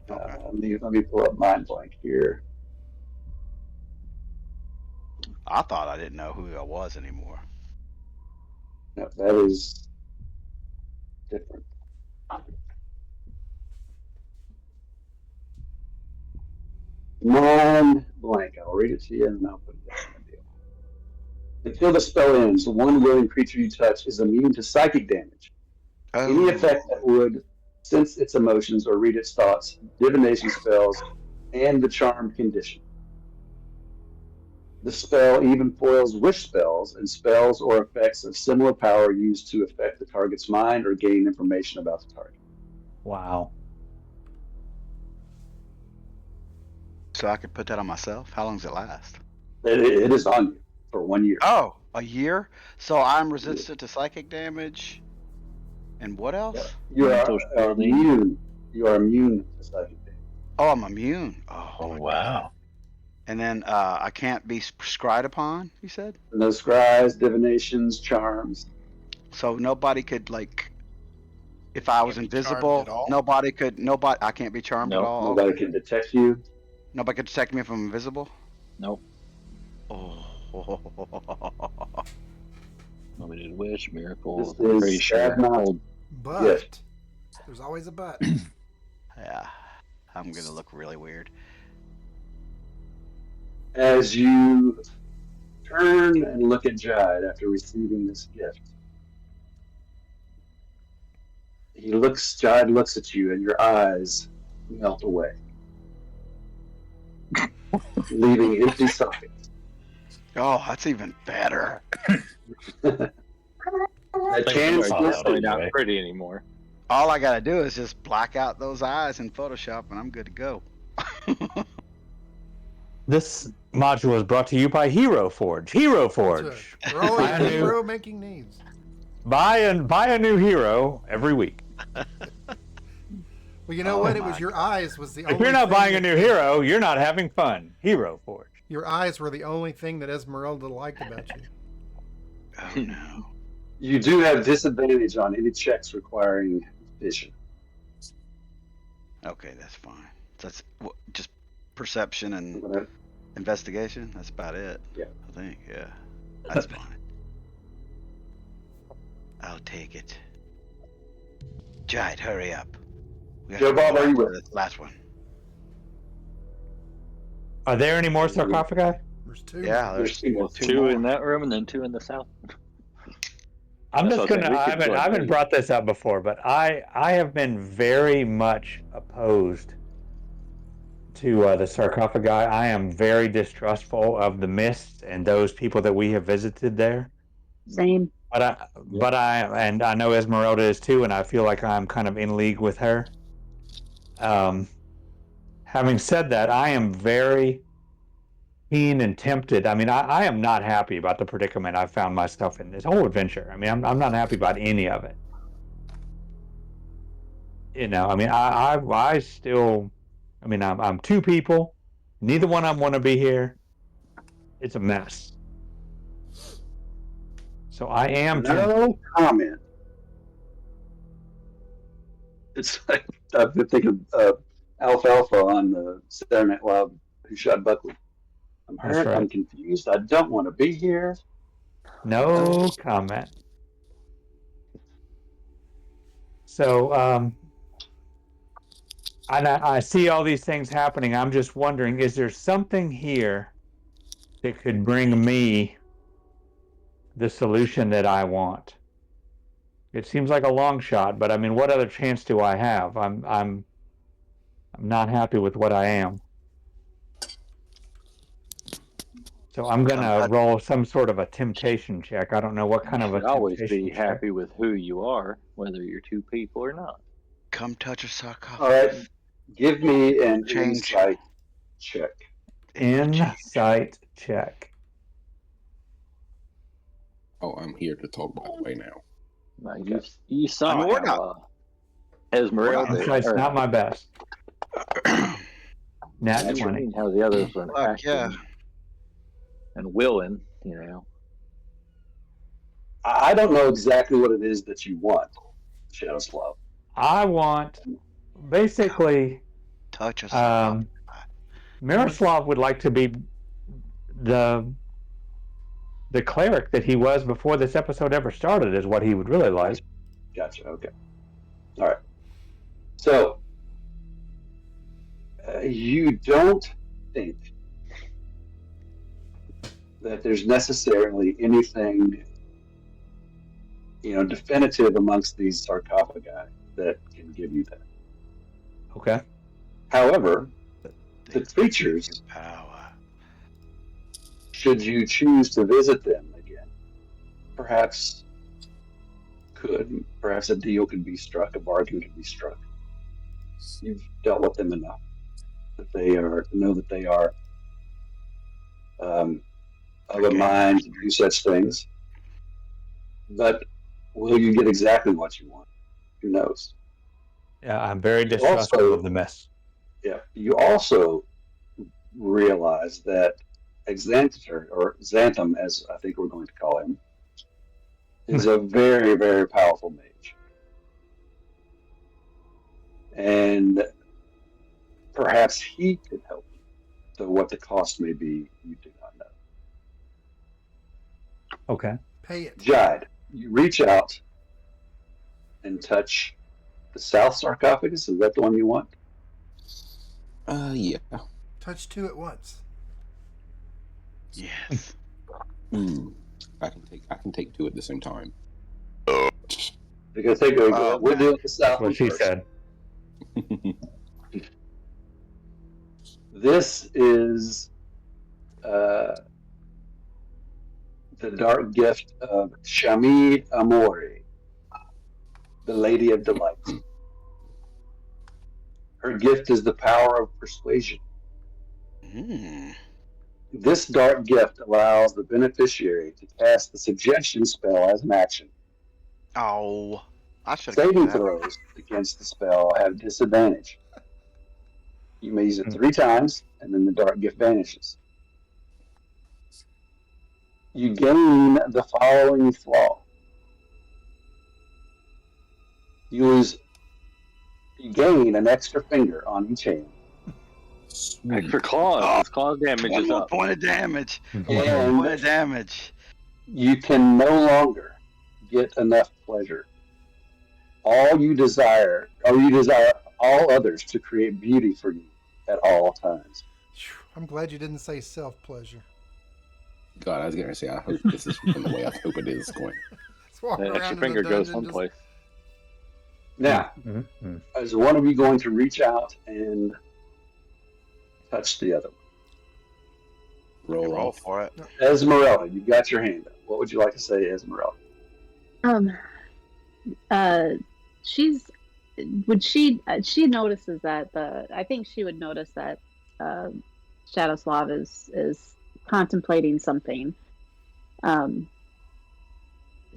Okay. Let me pull up mind blank here. I thought I didn't know who I was anymore. No, that is different. Mind blank. I'll read it to you and then I'll put it down. Until the spell ends, 1 willing creature you touch is immune to psychic damage. Oh. Any effect that would sense its emotions or read its thoughts, divination spells, and the charmed condition. The spell even foils wish spells and spells or effects of similar power used to affect the target's mind or gain information about the target. Wow. So I could put that on myself? How long does it last? It is on you for 1 year. Oh, a year? So I'm resistant to psychic damage. And what else? You are Mental stability. immune. You are immune to psychic damage. Oh, I'm immune. Oh, Oh my God. wow. And then I can't be scryed upon, you said? No scries, divinations, charms. So nobody could, like, if I was Can't be charmed invisible, at all? nobody, I can't be charmed Nope, at all? Nobody Okay. can detect you. Nobody could detect me if I'm invisible? Nope. Oh. Limited wish, miracles. This I'm is pretty sure. sad not- Old- But Gift. there's always a but. Yeah. I'm going to look really weird. As you turn and look at Jyde after receiving this gift, Jyde looks at you and your eyes melt away, leaving empty sockets. Oh, that's even better. That Thanks can for It's Wow. definitely not Anyway. pretty anymore. All I got to do is just black out those eyes in Photoshop and I'm good to go. This module is brought to you by Hero Forge. Hero Forge. We're always Buy a new- hero making needs. Buy a new hero every week. Well, you know Oh what? It my was your eyes was the only If you're not thing buying a that- new hero, you're not having fun. Hero Forge. Your eyes were the only thing that Esmeralda liked about you. Oh no. You do have disadvantage on any checks requiring vision. Okay, that's fine. That's just perception and I'm gonna- investigation. That's about it. Yeah. I think. Yeah. That's fine. I'll take it. Jyde, hurry up. We Joe have to Bob, go are you after with? this last one? Are there any more sarcophagi? There's two. Yeah, There's there's more. two Two more. in that room and then two in the south. I'm That's just what I'm gonna. saying. We I could haven't. go I haven't deep. brought this up before, but I have been very much opposed to the sarcophagi. I am very distrustful of the mists and those people that we have visited there. Same. But I know Esmeralda is too, and I feel like I'm kind of in league with her. Having said that, I am very keen and tempted. I mean, I am not happy about the predicament I found myself in this whole adventure. I mean, I'm not happy about any of it. You know, I mean, I still, I mean, I'm two people. Neither one of them want to be here. It's a mess. So I am No comment. It's like I've been thinking of Alfalfa on the Saturday Night Live Who Shot Buckley. I'm That's hurt. right. I'm confused. I don't want to be here. No comment. So, and I see all these things happening. I'm just wondering, is there something here that could bring me the solution that I want? It seems like a long shot, but I mean, what other chance do I have? I'm not happy with what I am. So I'm gonna roll some sort of a temptation check. I don't know what kind of a You should always temptation be check. happy with who you are, whether you're two people or not. Come touch a sarcophagus. All right. Give me an Change. insight check. Insight check. Oh, I'm here to talk, by the way, now. Now, you saw I mean, we're how Esmeralda. Insight's not my best. Nat I've 20. seen how the others were Fuck, acting. yeah. And Willen, you know. I don't know exactly what it is that you want, Shadowslav. I want, basically, Touch a sarcophagus. Miroslav would like to be the cleric that he was before this episode ever started, is what he would really like. Gotcha. Okay. All right. So you don't think that there's necessarily anything, definitive amongst these sarcophagi that can give you that. Okay. However, the creatures, Power. should you choose to visit them again, perhaps a deal could be struck, a bargain could be struck. You've dealt with them enough that they are of a mind to do such things. But will you get exactly what you want? Who knows? Yeah, I'm very distrustful of the mess. Yeah. You also realize that Xanthar, or Xantham, as I think we're going to call him, is a very, very powerful mage. And perhaps he could help you. So what the cost may be, you do not know. Okay. Pay it. Jyde, you reach out and touch the south sarcophagus. Is that the one you want? Yeah. Touch two at once. Yes. I can take two at the same time. Because we're doing the south That's what one she first. said. This is the dark gift of Shamid Amori, the Lady of Delight. Her gift is the power of persuasion. This dark gift allows the beneficiary to cast the suggestion spell as an action. Oh, I should have Saving that. throws against the spell have disadvantage. You may use it 3 times, and then the dark gift vanishes. You gain the following flaw. You gain an extra finger on each hand. Extra claws. His claw damage One is more up. point of damage. And One point of damage. you can no longer get enough pleasure. You desire all others to create beauty for you at all times. Phew, I'm glad you didn't say self-pleasure. God, I was going to say, I hope this is from the way I hope it is going. Let's walk That around extra in the finger goes dungeon, just- someplace. Now, Mm-hmm. is one of you going to reach out and touch the other one? You roll off. for it. Esmeralda, you've got your hand up. What would you like to say, Esmeralda? She's would she notices that I think she would notice that Shadowslav is contemplating something.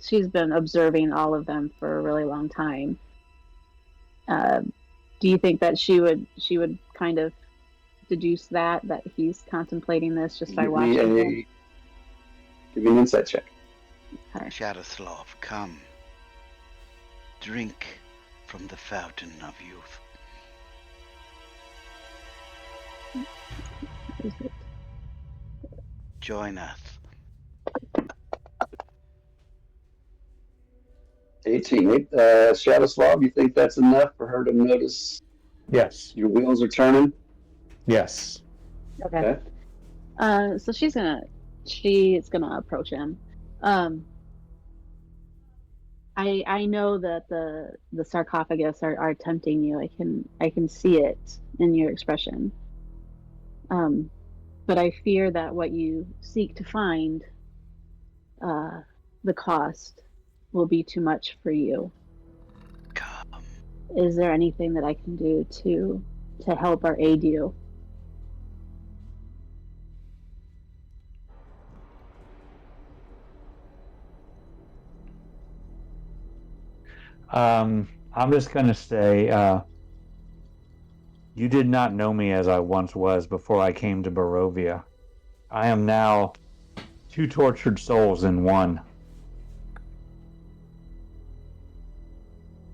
She's been observing all of them for a really long time. Do you think that she would kind of deduce that he's contemplating this just by watching him? Give me an insight check. Okay. Shadowslav, come. Drink from the fountain of youth. Is it? Join us. 18. Shadowslav, you think that's enough for her to notice Yes. your wheels are turning? Yes. Okay. So she's gonna approach him. I know that the sarcophagus are tempting you. I can see it in your expression. But I fear that what you seek to find, the cost will be too much for you. Come. Is there anything that I can do to help or aid you? I'm just going to say, you did not know me as I once was before I came to Barovia. I am now two tortured souls in one.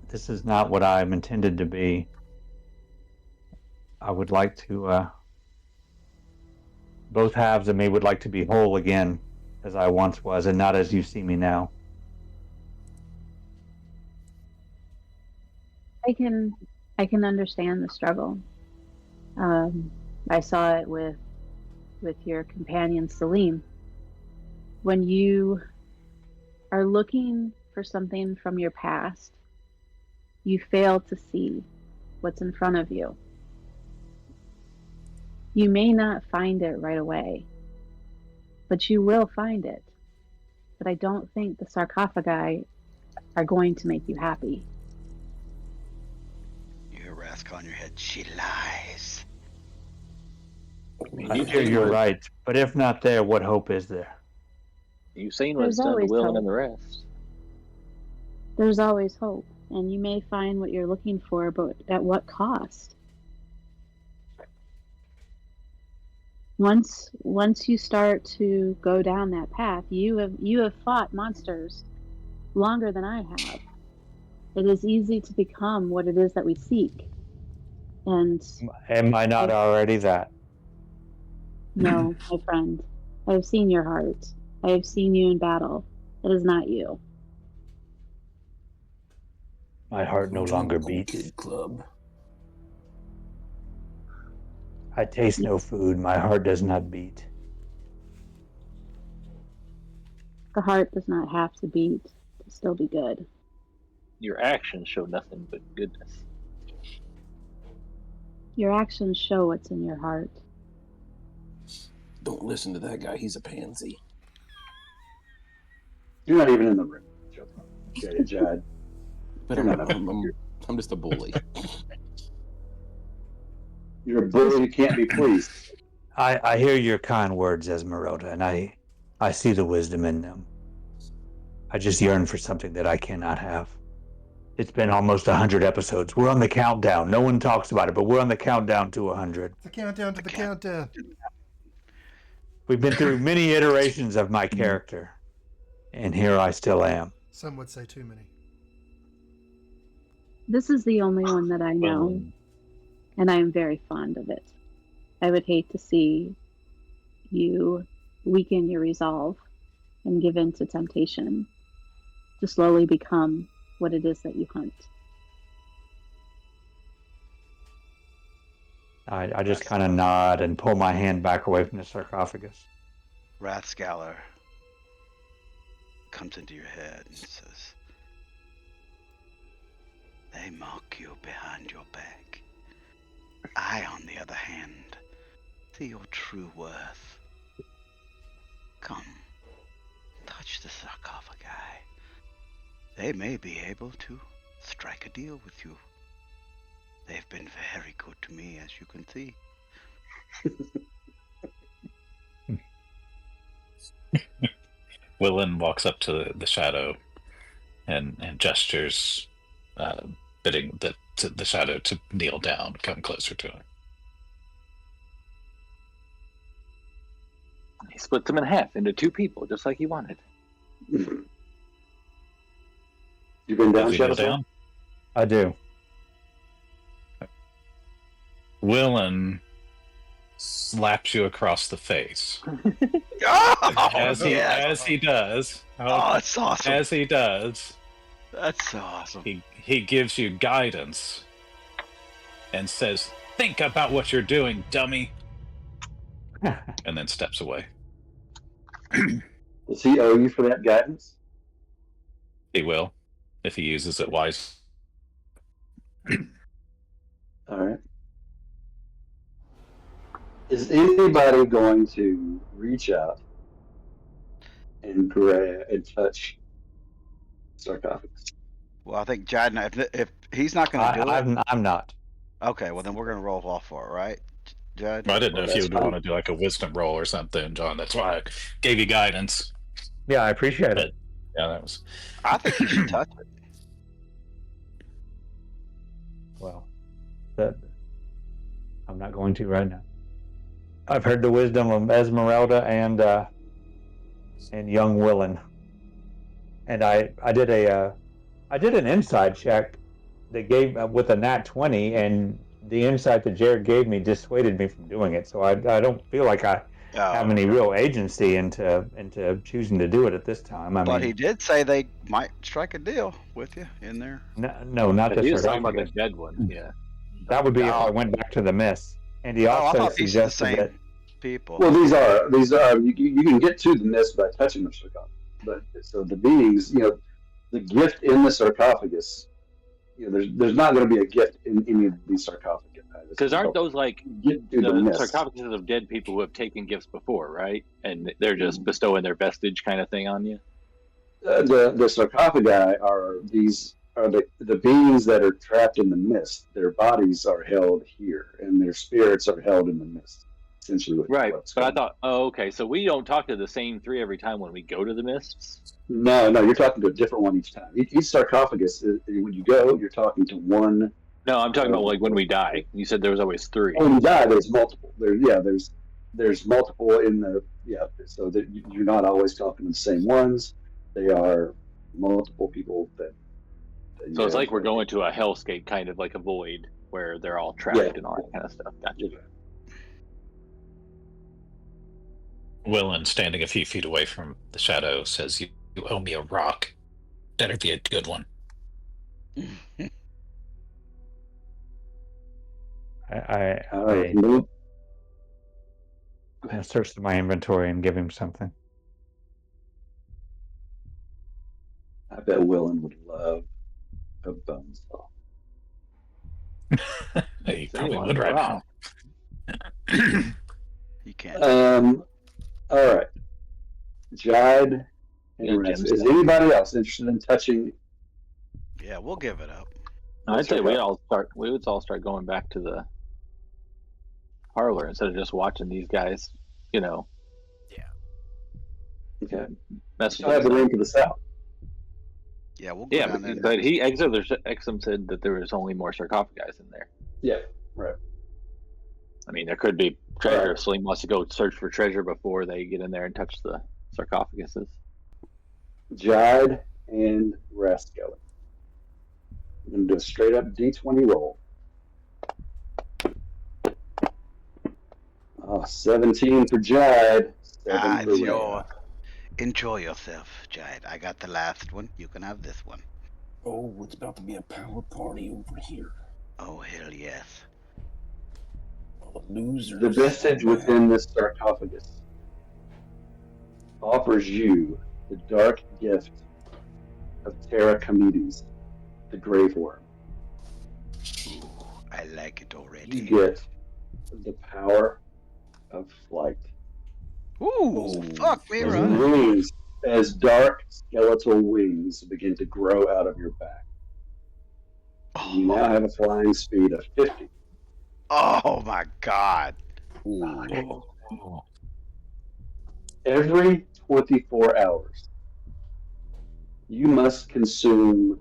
This is not what I'm intended to be. I would like to, both halves of me would like to be whole again as I once was, and not as you see me now. I can understand the struggle. I saw it with your companion Saleem. When you are looking for something from your past, you fail to see what's in front of you. You may not find it right away, but you will find it. But I don't think the sarcophagi are going to make you happy. You hear Rathskellar on your head. She lies. I fear you're right, but if not there, what hope is there? You've seen what it's There's done to always Willen hope. and the rest. There's always hope, and you may find what you're looking for, but at what cost? Once you start to go down that path, you have fought monsters longer than I have. It is easy to become what it is that we seek. And Am I not already that? no, my friend, I have seen your heart. I have seen you in battle. It is not you. My heart no longer beats. Kid Club. I taste no food. My heart does not beat. The heart does not have to beat to still be good. Your actions show nothing but goodness. Your actions show what's in your heart. Don't listen to that guy. He's a pansy. You're not even in the room. Okay, Jyde. But I'm just a bully. You're a bully who can't be pleased. I hear your kind words, Esmeralda, and I see the wisdom in them. I just yearn for something that I cannot have. It's been almost 100 episodes. We're on the countdown. No one talks about it, but we're on the countdown to 100. The countdown to the countdown. We've been through many iterations of my character, and here I still am. Some would say too many. This is the only one that I know, and I am very fond of it. I would hate to see you weaken your resolve and give in to temptation to slowly become what it is that you hunt. I just kind of nod and pull my hand back away from the sarcophagus. Rathskellar comes into your head and says, "They mock you behind your back. I, on the other hand, see your true worth. Come, touch the sarcophagi. They may be able to strike a deal with you. They've been very good to me, as you can see." Willen walks up to the shadow and gestures, bidding the shadow to kneel down, come closer to him. He splits them in half into two people, just like he wanted. You been down, Does he kneel Shadow? down? I do. Willen slaps you across the face. Oh, As he does, oh, that's awesome. as he does, That's so awesome. he gives you guidance and says, "Think about what you're doing, dummy," and then steps away. Does he owe you for that guidance? He will, if he uses it wise. All right. Is anybody going to reach out and grab and touch sarcophagus? Well, I think Jyde, if he's not going to do it, I'm not. okay, well then we're going to roll off for it, right, Jyde? I didn't know Well, if you that's would fine. want to do like a wisdom roll or something, John. That's why I gave you guidance. Yeah, I appreciate it. Yeah, that was. I think you should touch it. Well, I'm not going to right now. I've heard the wisdom of Esmeralda and young Willen, and I did an insight check that gave with a nat 20, and the insight that Jared gave me dissuaded me from doing it. So I don't feel like I have any real agency into choosing to do it at this time. But he did say they might strike a deal with you in there. No, not He this was talking about the sarcophagus. dead one. Yeah. That would be if I No. went back to the mist. And he I also thought these are the suggested same that people. Well, these are you can get to the mist by touching the sarcophagus, but so the beings, the gift in the sarcophagus, there's not going to be a gift in any of these sarcophagi. Because aren't those like get to the the mist? sarcophaguses of dead people who have taken gifts before, right? And they're just bestowing their vestige kind of thing on you? The sarcophagi are the beings that are trapped in the mist. Their bodies are held here, and their spirits are held in the mist. Essentially, Right. what's But I going on. thought, oh, okay, so we don't talk to the same three every time when we go to the mists? No, you're talking to a different one each time. Each sarcophagus, when you go, you're talking to one. No, I'm talking about like when we die. You said there was always three. When you die, there's multiple. There's multiple in the So that you're not always talking to the same ones. They are multiple people that So it's like we're going to a hellscape, kind of like a void, where they're all trapped and all that kind of stuff. Gotcha. Willen, standing a few feet away from the shadow, says, "You owe me a rock. Better be a good one." I search through my inventory and give him something. I bet Willen would love a bone saw. He probably would right now. You can't. All right. Jyde and Yeah, Rex. Jim's Is done. anybody else interested in touching? Yeah, we'll give it up. I'd say we would all start going back to the parlor instead of just watching these guys, Okay. mess Still have the with room to the south. Yeah, we'll go Yeah, down there. but Exum said that there was only more sarcophagi in there. Yeah. Right. I mean, there could be treasure. Right. If Saleem wants to go search for treasure before they get in there and touch the sarcophaguses. Jyde and Rathskellar. I'm going to do a straight up D20 roll. 17 for Jyde. 7 for It's Ray. enjoy yourself, Jyde. I got the last one. You can have this one. Oh, it's about to be a power party over here. Oh, hell yes. All the losers. The vestige within this sarcophagus offers you the dark gift of Terra Comedes, the grave worm. Ooh, I like it You already. get the power of flight. Ooh, fuck me As running. wings, as dark skeletal wings begin to grow out of your back. You now have a flying speed of 50. Oh my god. Ooh. Every 24 hours, you must consume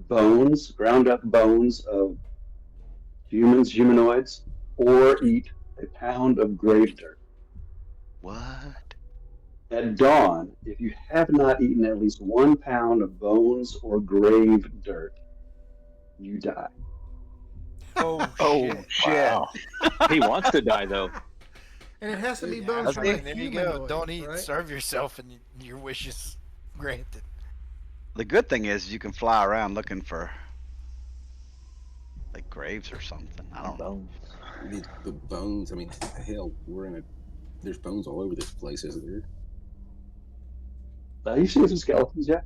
bones, ground up bones of humanoids, or eat a pound of grave dirt. What? At dawn, if you have not eaten at least 1 pound of bones or grave dirt, you die. Oh Oh shit! shit. Wow. He wants to die though. And it has to be Yeah, bones from okay, a there you go. humanoid. Don't eat. Right? Starve yourself, and your wish is granted. The good thing is you can fly around looking for like graves or something. I don't know. The bones. I mean, hell, there's bones all over this place, isn't there? You've seen some skeletons, yeah?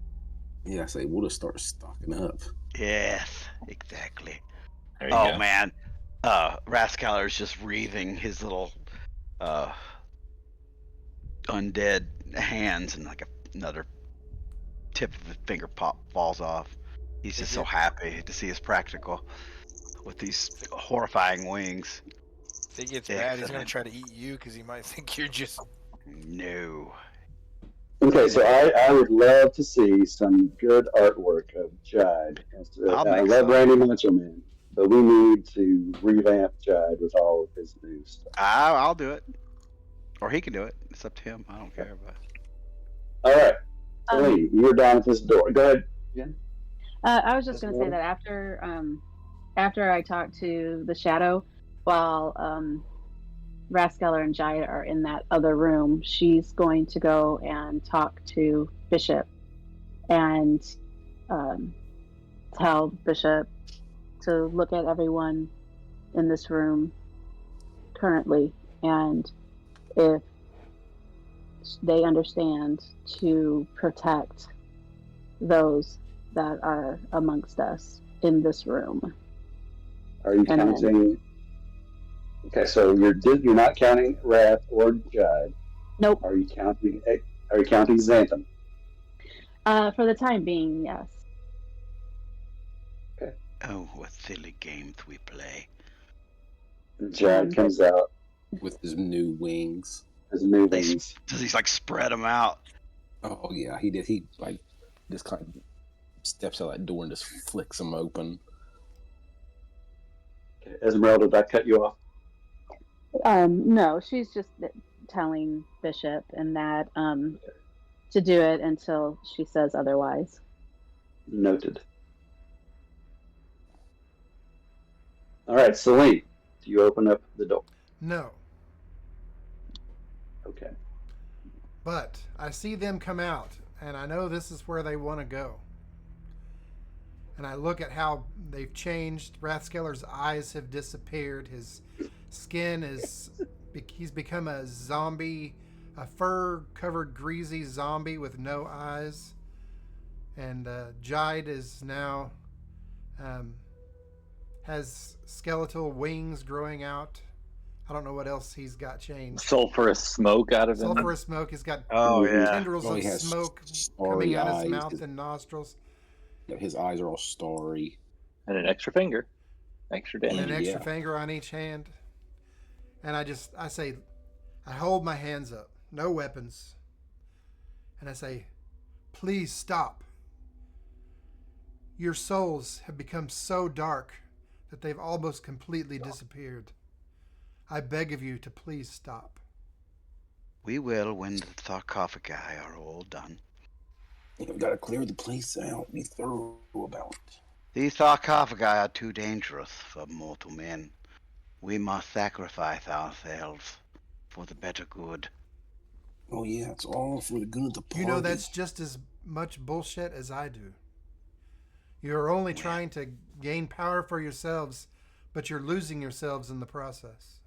Yeah, I say we'll just start stocking up. Yes, exactly. There you Oh go. man. Rathskellar's just wreathing his little undead hands, and like another tip of the finger falls off. He's just so happy to see his practical with these horrifying wings. If it gets bad, he's gonna Excellent. try to eat you because he might think you're just. No. Okay, so I would love to see some good artwork of Jyde. I'll I make love some. Randy Macho Man, but we need to revamp Jyde with all of his new stuff. I'll do it, or he can do it. It's up to him. I don't care. But All right, Um, Saleem, you're down at this door. Go ahead. Yeah. I was just Yes, going to say ma'am. that after I talk to the shadow, while Rathskeller and Jyde are in that other room, she's going to go and talk to Bishop and tell Bishop to look at everyone in this room currently, and if they understand to protect those that are amongst us in this room. Are you And then- counting? Okay, so you're not counting Wrath or Jyde. Nope. Are you counting? Are you counting Xanthan? For the time being, yes. oh, what silly games we play. And Jyde comes out With his new wings. as new They wings. Does he like spread them out? Oh yeah, he did. He like just kind of steps out that door and just flicks them open. Okay. Esmeralda, did I cut you off? No, she's just telling Bishop and that to do it until she says otherwise. Noted. All right, Saleem, do you open up the door? No. Okay. But I see them come out, and I know this is where they want to go. And I look at how they've changed. Rathskellar's eyes have disappeared. His skin he's become a zombie, a fur-covered, greasy zombie with no eyes. And Jyde is now has skeletal wings growing out. I don't know what else he's got changed. Sulfurous smoke out of him. Sulfurous smoke. He's got Oh yeah. tendrils Oh, of he has smoke starry coming out of his eyes. mouth and nostrils, His eyes are all starry. And an extra finger. Extra and damage. an extra Yeah. finger on each hand. And I say, I hold my hands up, no weapons, and I say, please stop. Your souls have become so dark that they've almost completely disappeared. I beg of you to please stop. We will when the sarcophagi are all done. We gotta clear the place out. Be thorough about it. These sarcophagi are too dangerous for mortal men. We must sacrifice ourselves for the better good. Oh yeah, it's all for the good of the party. You know that's just as much bullshit as I do. You're only trying to gain power for yourselves, but you're losing yourselves in the process.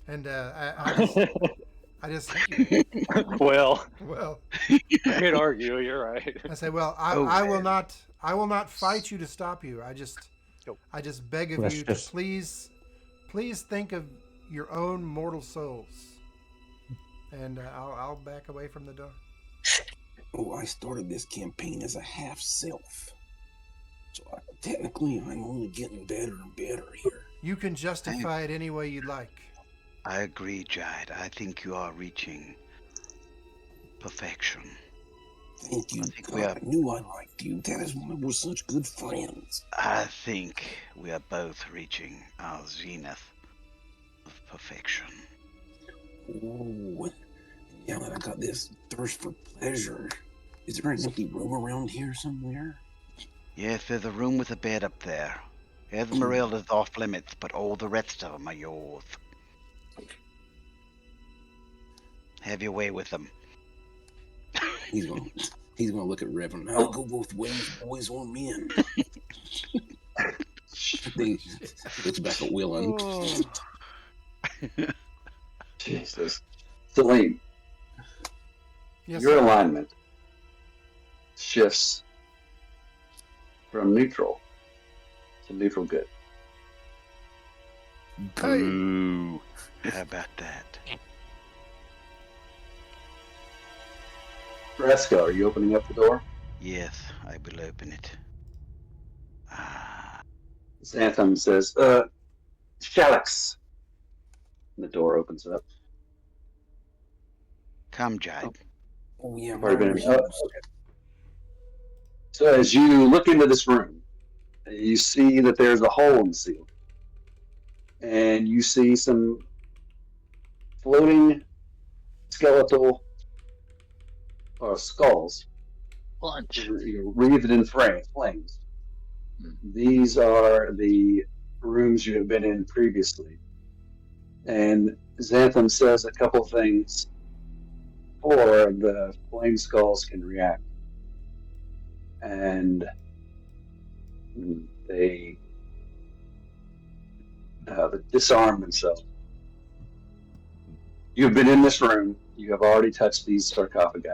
And I just Well, well, I could argue. You're right. I say, well, Oh, I will man. not fight you to stop you. I just beg of Let's you just- to please think of your own mortal souls. And I'll back away from the door. Oh, I started this campaign as a half self. So technically, I'm only getting better and better here. You can justify it any way you'd like. I agree, Jyde. I think you are reaching perfection. Thank you. I think God, we are- I knew I liked you. That is why we're such good friends. I think we are both reaching our zenith of perfection. Oh, now that I got this thirst for pleasure, is there an empty room around here somewhere? Yes, there's a room with a bed up there. Esmeralda's off limits, but all the rest of them are yours. Have your way with them. He's gonna look at Reverend. I'll go both ways, boys or men. He looks back at Willen. Jesus. Saleem, Yes, your sir. alignment shifts from neutral to neutral good. Boo. How about that? Rathskellar, are you opening up the door? Yes, I will open it. Ah, Xantham says, Shalix. And the door opens up. come, Jyde. Oh yeah, Already been my in- okay. So as you look into this room, you see that there's a hole in the ceiling. And you see some floating skeletal skulls Lunch. wreathed in flames. These are the rooms you have been in previously. And Xantham says a couple things before the flame skulls can react. And they disarm themselves. You have been in this room. You have already touched these sarcophagi.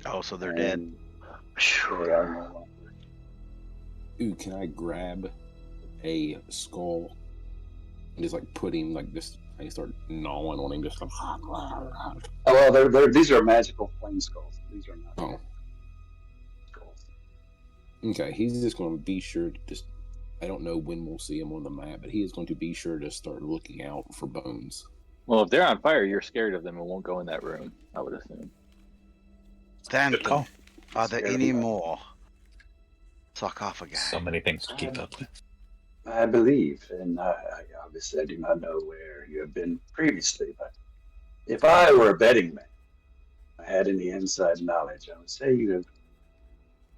Oh, so they're dead. And they are no longer. Ooh, can I grab a skull and just like put him like this? I start gnawing on him, just like. Oh, well, these are magical flame skulls. These are not Oh, skulls. okay. He's just going to be sure to just. I don't know when we'll see him on the map, but he is going to be sure to start looking out for bones. Well, if they're on fire, you're scared of them and won't go in that room. I would assume. Xantham, call. are there Scared any of them. more sarcophagi? So many things to keep up with. I believe, and I obviously I do not know where you have been previously, but if I were a betting man, I had any inside knowledge, I would say you have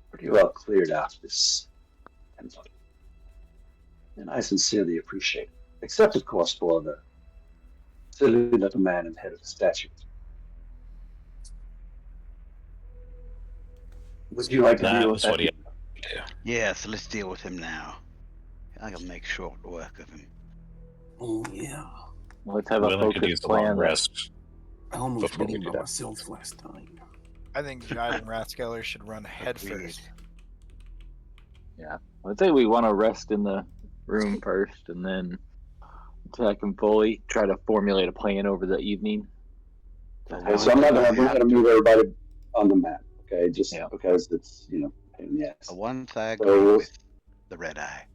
pretty well cleared out this temple. And I sincerely appreciate it. Except, of course, for the silly little man in the head of the statue. Would you like to That deal with was that? what he- Yes, let's deal with him now. I'll make short work of him. Oh yeah, Let's have a Willen could use focused the long plan. rest. I almost Before beat we him do by that. myself last time. I think Jyde and Rathskellar should run head Agreed. first. I'd say we want to rest in the room first, and then attack him fully. Try to formulate a plan over the evening. Okay, so I'm not going to move everybody on the map, okay? Just Yeah. because it's, pain in the ass. Once I agree So with the red eye.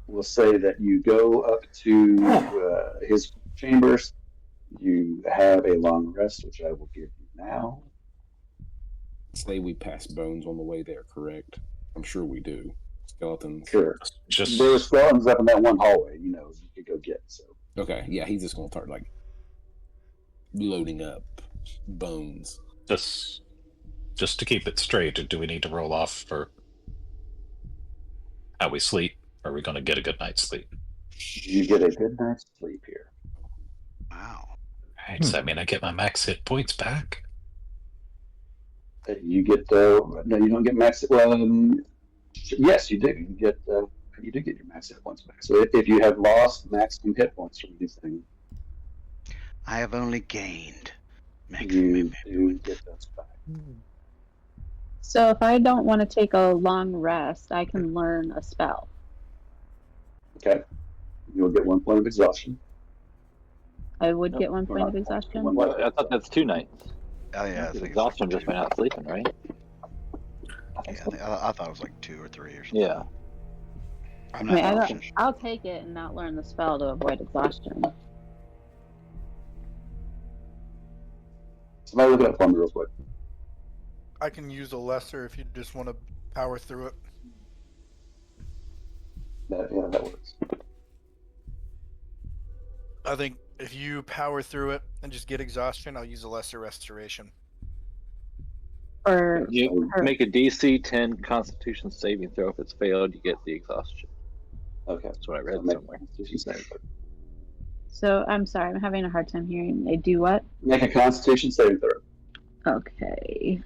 we'll say that you go up to his chambers. You have a long rest, which I will give you now. Say we pass bones on the way there, correct? I'm sure we do. Skeletons. Sure. Just There were skeletons up in that one hallway, you could go get. So Okay, yeah, he's just gonna start like loading up bones. just to keep it straight, do we need to roll off for how we sleep? Or are we going to get a good night's sleep? you get a good night's sleep here. Wow. Right, does that mean I get my max hit points back? You get no, you don't get max. Well, yes, you do. You get You do get your max hit points back. So if you have lost maximum hit points from anything, I have only gained maximum you hit do points. get those back. So if I don't want to take a long rest, I can learn a spell. Okay. You'll get 1 point of exhaustion. I would Nope. get 1 Or point of not, exhaustion. 1 What? I thought that's 2 nights. Oh yeah, I think Exhaustion it's like just by not sleeping, right? I thought it was like 2 or 3 or something. Yeah. I'm I mean, not sure. I'll take it and not learn the spell to avoid exhaustion. Somebody look it up for me real quick. I can use a lesser if you just want to power through it. That works. I think if you power through it and just get exhaustion, I'll use a lesser restoration. Or You make a DC 10 Constitution saving throw. If it's failed, you get the exhaustion. Okay. That's what I read make somewhere. a Constitution saving throw. so I'm sorry, I'm having a hard time hearing. They do what? Make a Constitution saving throw. Okay.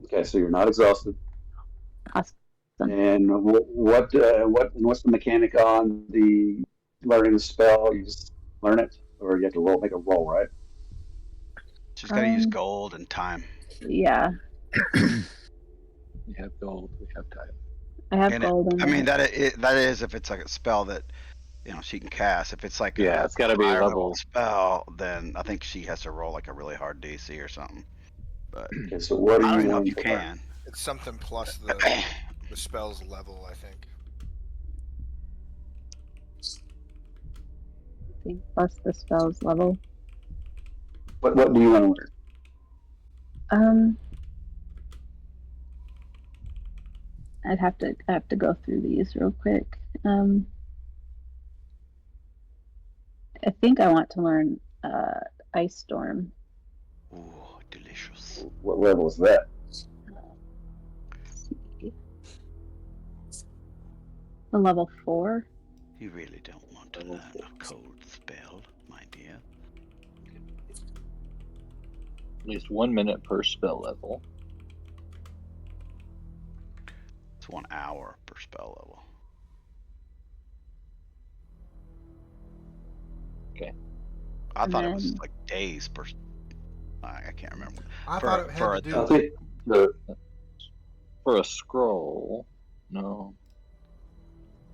Okay, so you're not exhausted. Awesome. And what's the mechanic on the learning the spell? You just learn it, or you have to make a roll, right? She's got to use gold and time. Yeah, We have gold. We have time. I have And gold in I mean it. that is if it's like a spell that she can cast. If it's like Yeah, it's gotta be higher level- spell, then I think she has to roll like a really hard DC or something. But Okay, so what I are don't you even know if wanting you to can. It's something plus the spell's level, I think. Plus the spell's level. learn? What do you want to learn? I'd have to go through these real quick. I think I want to learn Ice Storm. Ooh, delicious. What level is that? Let's see. A level 4. You really don't want to learn a cold spell, my dear. At least 1 minute per spell level. It's 1 hour per spell level. Okay. I And thought it was then- like days per. I can't remember. I For- thought it for had to a- do I with think the For a scroll, no.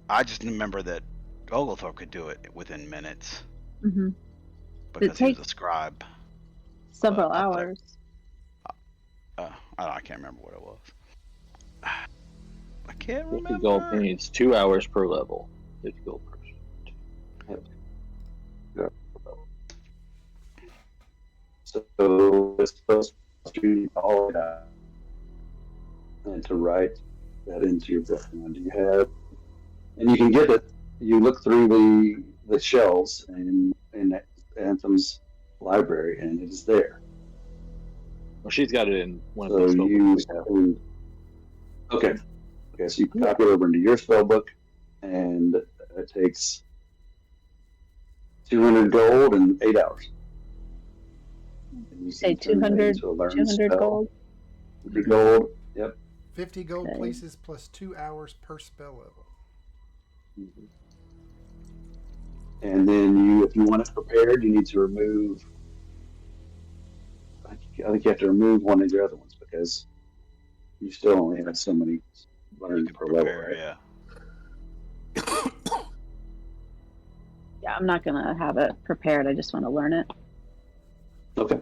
I just remember that Oglethorpe could do it within minutes Mm-hmm. because he was a takes- scribe. Several I'll say- hours. I can't remember what it was. I can't 50 remember. gold needs 2 hours per level. 50 gold per. so it's supposed to all that and to write that into your book. Now, do you have? And you can get it. You look through the shelves in Anthem's library, and it is there. Well, she's got it in one of So those spell you books we have. okay. So you copy it over into your spell book, and it takes 200 gold and 8 hours. And you Say can turn that 200 into a learned 200 spell. gold. 50 gold. Yep. 50 gold Okay. places plus 2 hours per spell level. And then if you want it prepared, you need to remove. I think you have to remove one of your other ones because you still only have so many You learned can per level, prepare, right? yeah. Yeah, I'm not gonna have it prepared. I just want to learn it. Okay.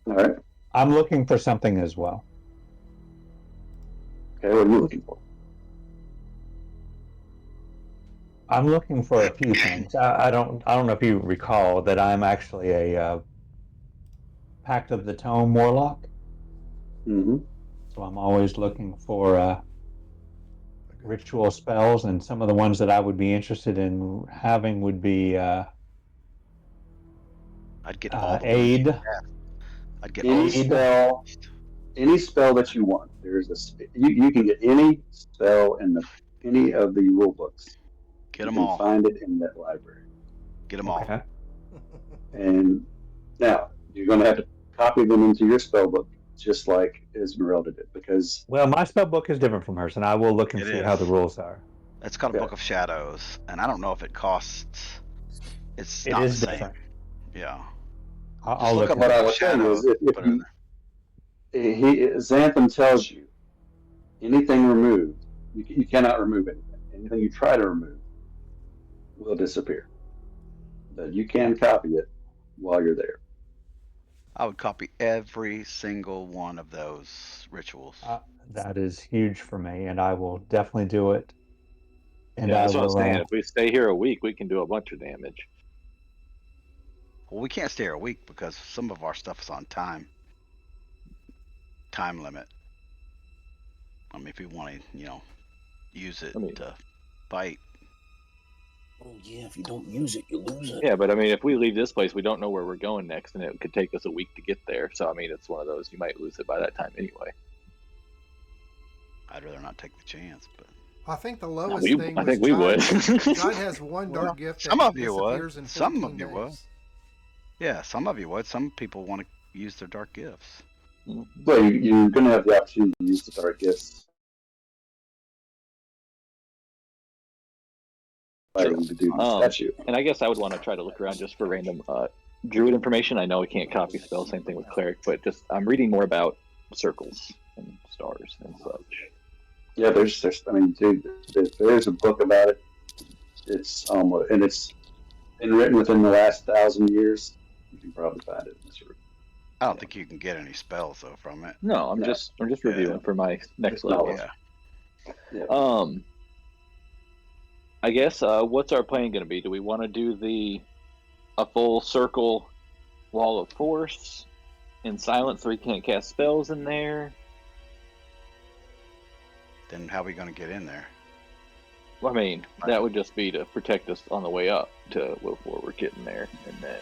All right. I'm looking for something as well. Okay. What are you looking for? I'm looking for a few things. I don't know if you recall that I'm actually a Pact of the Tome warlock. Mm-hmm. So I'm always looking for ritual spells, and some of the ones that I would be interested in having would be I'd get all the ones you aid. have. I'd get all Any spell that you want. There's you can get any spell in any of the rule books. Get You them can all. find it in that library. Get them all. Okay. And now you're going to have to copy them into your spell book just like Esmeralda did, because Well, my spell book is different from hers, and I will look and It see how the is. rules are. It's called a Yeah. Book of Shadows, and I don't know if it costs. It's It not is the same. different. Yeah. I'll Just look look up what at I it. will tell you is Shadows. if Put it in there. Xanthan tells you anything removed, you cannot remove anything. Anything you try to remove will disappear. But you can copy it while you're there. I would copy every single one of those rituals. That is huge for me, and I will definitely do it. And Yeah, I that's what I will. was saying. If we stay here a week, we can do a bunch of damage. Well, we can't stay here a week because some of our stuff is on time limit. I mean, if we want to, use it to fight. Oh yeah, if you don't use it, you lose it. Yeah, but I mean, if we leave this place, we don't know where we're going next, and it could take us a week to get there. So I mean, it's one of those you might lose it by that time anyway. I'd rather not take the chance, but I think the lowest We- thing I was think we would. Jyde has one Well, dark gift some that of you would. disappears in Some 14 of you days. would. Yeah, some of you would. Some people want to use their dark gifts. Well, you're going to have the opportunity to use the dark gifts. Fighting to do the statue. And I guess I would want to try to look around just for random druid information. I know we can't copy spells, same thing with cleric, but just I'm reading more about circles and stars and such. Yeah, there's I mean, dude, there's a book about it. It's almost, and it's been written within the last 1,000 years. You can probably find it in this room. I don't think you can get any spells though from it. No, I'm just reviewing for my next level. Yeah. I guess what's our plan going to be? Do we want to do a full circle wall of force in silence so we can't cast spells in there? Then how are we going to get in there? Well, I mean, that would just be to protect us on the way up to before we're getting there, and then.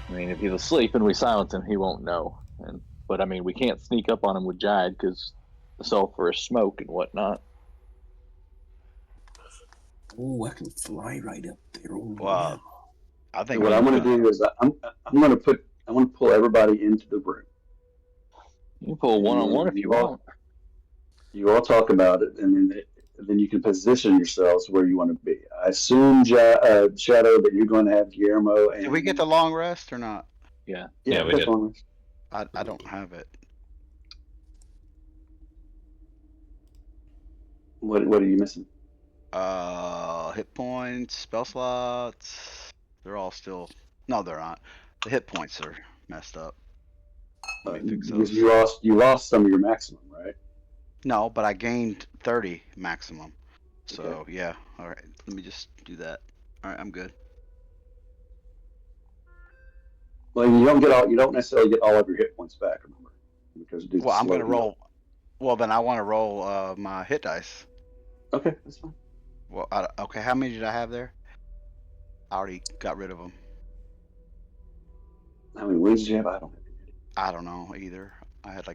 I mean, if he's asleep and we silence him, he won't know. But I mean, we can't sneak up on him with Jyde because the sulfurous smoke and whatnot. Oh, I can fly right up there. Oh, Well, I think what I'm going to do is I'm going to pull everybody into the room. You can pull one-on-one if you want. You all talk about it, and then you can position yourselves where you want to be. I assume, Shadow, that you're going to have Guillermo. And... Did we get the long rest or not? Yeah. Yeah, we did. I don't have it. What are you missing? Hit points, spell slots. They're all still. No, they're not. The hit points are messed up. Let me fix those. Because you lost some of your maximum, right? No, but I gained 30 maximum. So Okay. yeah. All right. Let me just do that. All right, I'm good. Well, you don't necessarily get all of your hit points back, remember? Because Well, I'm gonna roll. Well, then I want to roll my hit dice. Okay, that's fine. Well, okay. How many did I have there? I already got rid of them. How many wins did you have? I don't know either. I had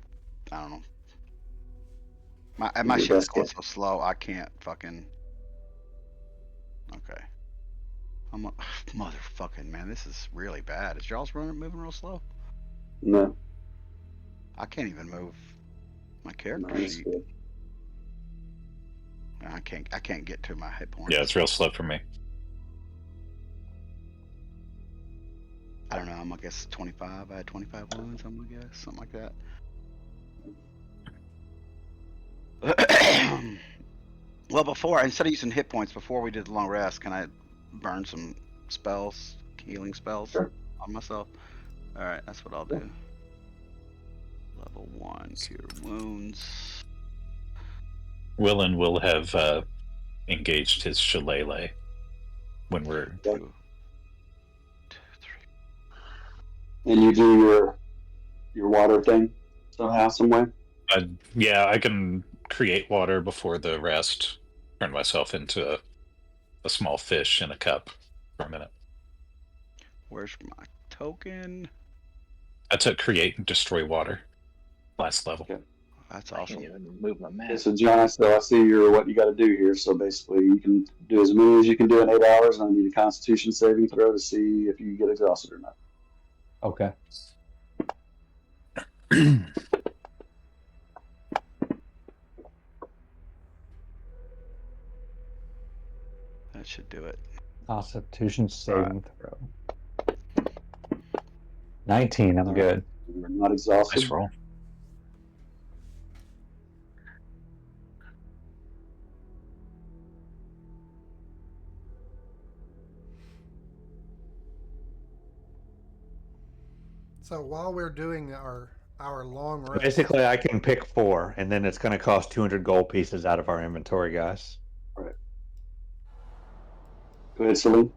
I don't know. My shit's going so slow. I can't fucking. Okay. I'm a motherfucking man. This is really bad. Is y'all's moving real slow? No. I can't even move my character No, that's sheet. good. I can't get to my hit points. Yeah, it's real slow for me. I don't know. I'm gonna guess 25. I had 25 wounds. I'm gonna guess something like that. Well, instead of using hit points before we did the long rest, can I burn some spells, healing spells on myself? All right, that's what I'll do. Level 1, cure wounds. Willen will have engaged his shillelagh when we're. 2, 3. And you do your water thing somehow, some way? Yeah, I can create water before the rest. Turn myself into a small fish in a cup for a minute. Where's my token? I took create and destroy water last level. Okay. That's I can't awesome. even move my Okay, mouse. so John, I see what you got to do here. So basically, you can do as many as you can do in 8 hours, and I need a Constitution saving throw to see if you get exhausted or not. Okay. That should do it. Constitution saving throw. 19. I'm All good. We're not exhausted. Nice roll. So while we're doing our long rest, Basically, I can pick 4, and then it's going to cost 200 gold pieces out of our inventory, guys. Right. Go ahead, Saleem.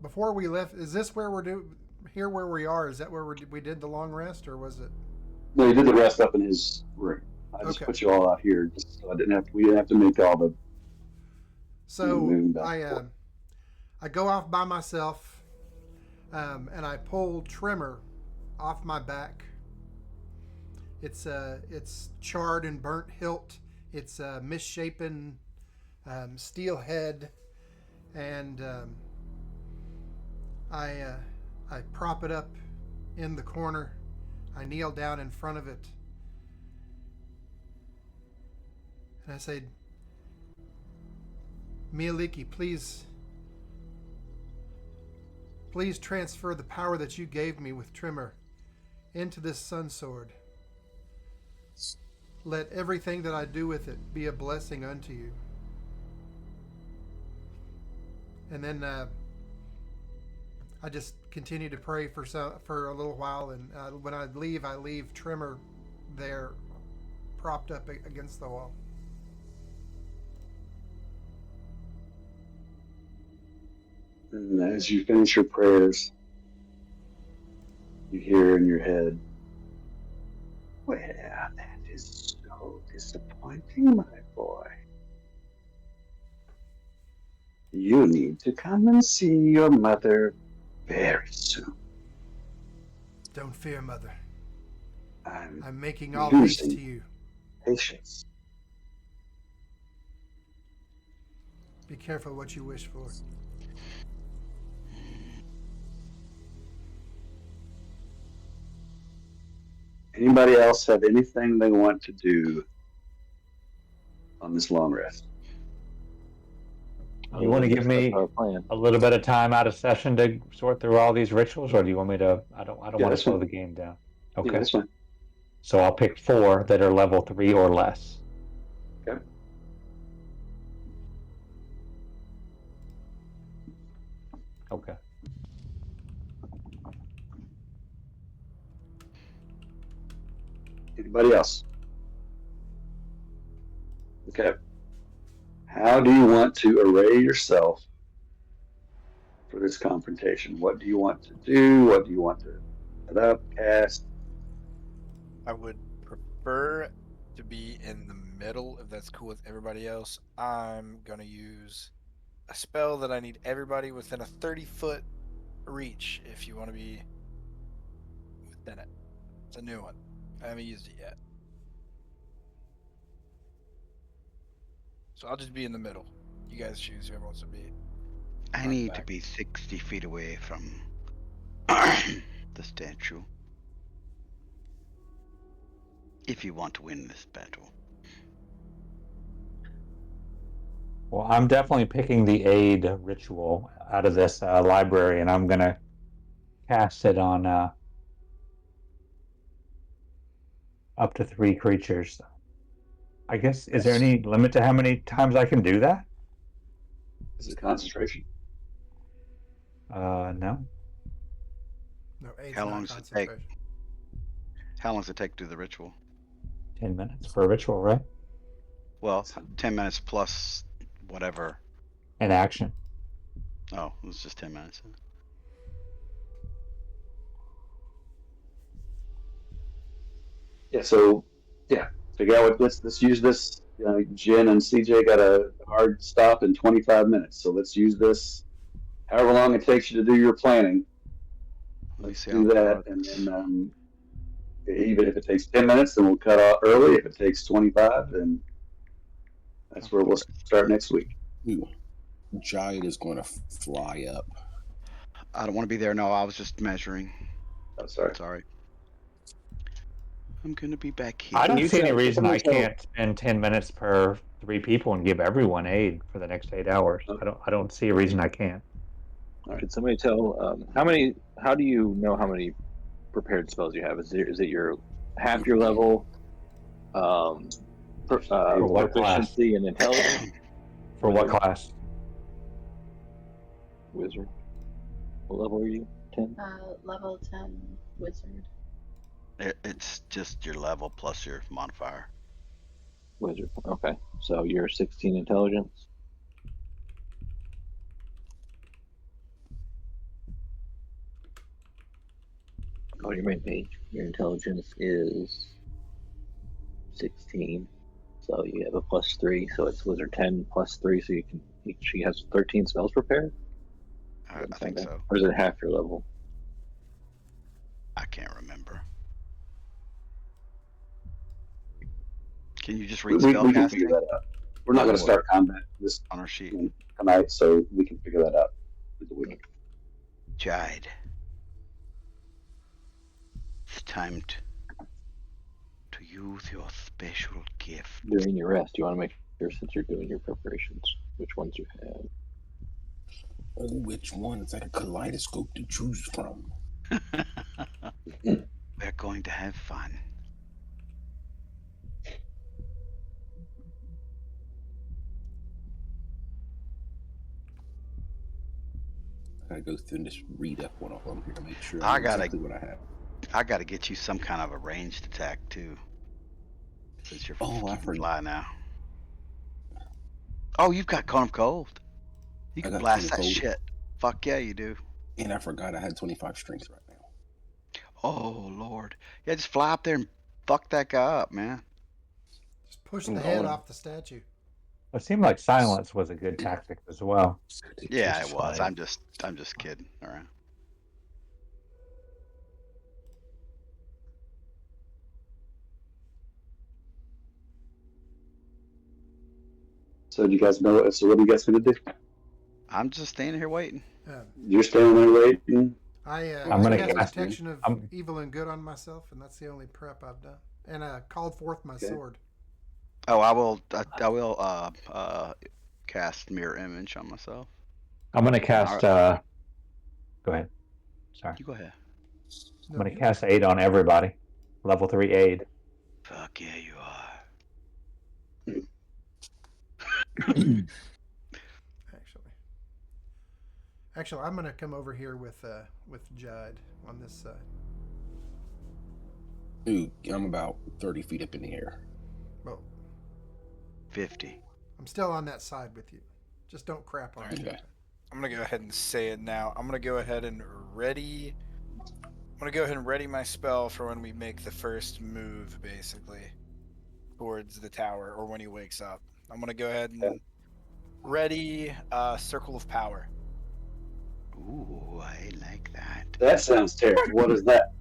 before we left, is this where we're here where we are? Is that where we did the long rest, or was it? No, he did the rest up in his room. I just put you all out here, just so we didn't have to make all the. So I go off by myself, and I pull Trimmer off my back. It's charred and burnt hilt. It's a misshapen steel head, and I prop it up in the corner. I kneel down in front of it, and I say, Mieliki, please transfer the power that you gave me with Trimmer into this sun sword. Let everything that I do with it be a blessing unto you. And then I just continue to pray for a little while, and when I leave Trimmer there, propped up against the wall. And as you finish your prayers, you hear in your head, well, that is so disappointing, my boy. You need to come and see your mother very soon. Don't fear, Mother. I'm making all losing haste to you. Patience. Be careful what you wish for. Anybody else have anything they want to do on this long rest? You want to give me a little bit of time out of session to sort through all these rituals, or do you want me to? I don't want to slow the game down. Okay, yeah, that's fine. So I'll pick 4 that are level 3 or less. Okay. Okay. Anybody else? Okay. How do you want to array yourself for this confrontation? What do you want to do? What do you want to set up, cast? I would prefer to be in the middle, if that's cool with everybody else. I'm going to use a spell that I need everybody within a 30-foot reach if you want to be within it. It's a new one. I haven't used it yet. So I'll just be in the middle. You guys choose whoever wants to be. I need to be 60 feet away from the statue. If you want to win this battle. Well, I'm definitely picking the aid ritual out of this library, and I'm going to cast it on up to 3 creatures. I guess, is there any limit to how many times I can do that? Is it concentration? No. No, How long does it take? How long does it take to do the ritual? 10 minutes for a ritual, right? Well, 10 minutes plus whatever. An action. Oh, it was just 10 minutes. Yeah, so, figure out let's use this. Jen and CJ got a hard stop in 25 minutes, so let's use this however long it takes you to do your planning. Let's do that, and then even if it takes 10 minutes, then we'll cut off early. If it takes 25, then that's where we'll start next week. Ooh, Jyde is going to fly up. I don't want to be there. No, I was just measuring. I'm sorry. Sorry. I'm gonna be back here. I don't you see any tell- reason I tell- can't spend 10 minutes per 3 people and give everyone aid for the next 8 hours. I don't see a reason I can't. Could somebody tell how many? How do you know how many prepared spells you have? Is it your half your level? For what class? Proficiency and intelligence. For what class? Wizard. What level are you? 10. Level 10 wizard. It's just your level plus your modifier. Wizard. Okay, so you're 16 intelligence. Oh, your main page. Your intelligence is 16, so you have a +3. So it's wizard 10 +3. So you can. She has 13 spells prepared. I think so. Or is it half your level? I can't remember. Can you just read we can spellcasting figure that out. We're not going to start combat this on our sheet? tonight, so we can figure that out. Jyde. It's time to use your special gift. During your rest, you want to make sure, since you're doing your preparations, which ones you have. Oh, which one? It's like a kaleidoscope to choose from. We're going to have fun. I gotta go through and just read up one of them here to make sure I know gotta- exactly what I have. I got to get you some kind of a ranged attack too. Since you're I fly now. Oh, you've got Cone of Cold. You I can got blast Cone that of Cold. shit. Fuck yeah, you do. And I forgot I had 25 strength right now. Oh Lord. Yeah, just fly up there and fuck that guy up, man. Just push I'm the head going. off the statue. It seemed like silence was a good tactic as well. Yeah, it was. I'm just kidding around. So do you guys know? So what are you guys going to do? I'm just standing here waiting. You're standing there waiting. I'm gonna cast cast detection of I'm- evil and good on myself, and that's the only prep I've done. And I called forth my Okay. sword. Oh, I will cast mirror image on myself. I'm going to cast. Go ahead. Sorry. You go ahead. I'm going to cast aid on everybody. Level 3 aid. Fuck yeah, you are. Actually, I'm gonna come over here with Jyde on this side. Ooh, I'm about 30 feet up in the air. Well, 50. I'm still on that side with you. Just don't crap on me. Okay. I'm gonna go ahead and say it now. I'm gonna go ahead and ready my spell for when we make the first move, basically, towards the tower, or when he wakes up. I'm gonna go ahead and ready Circle of Power. Ooh, I like that. That sounds terrible. What is that?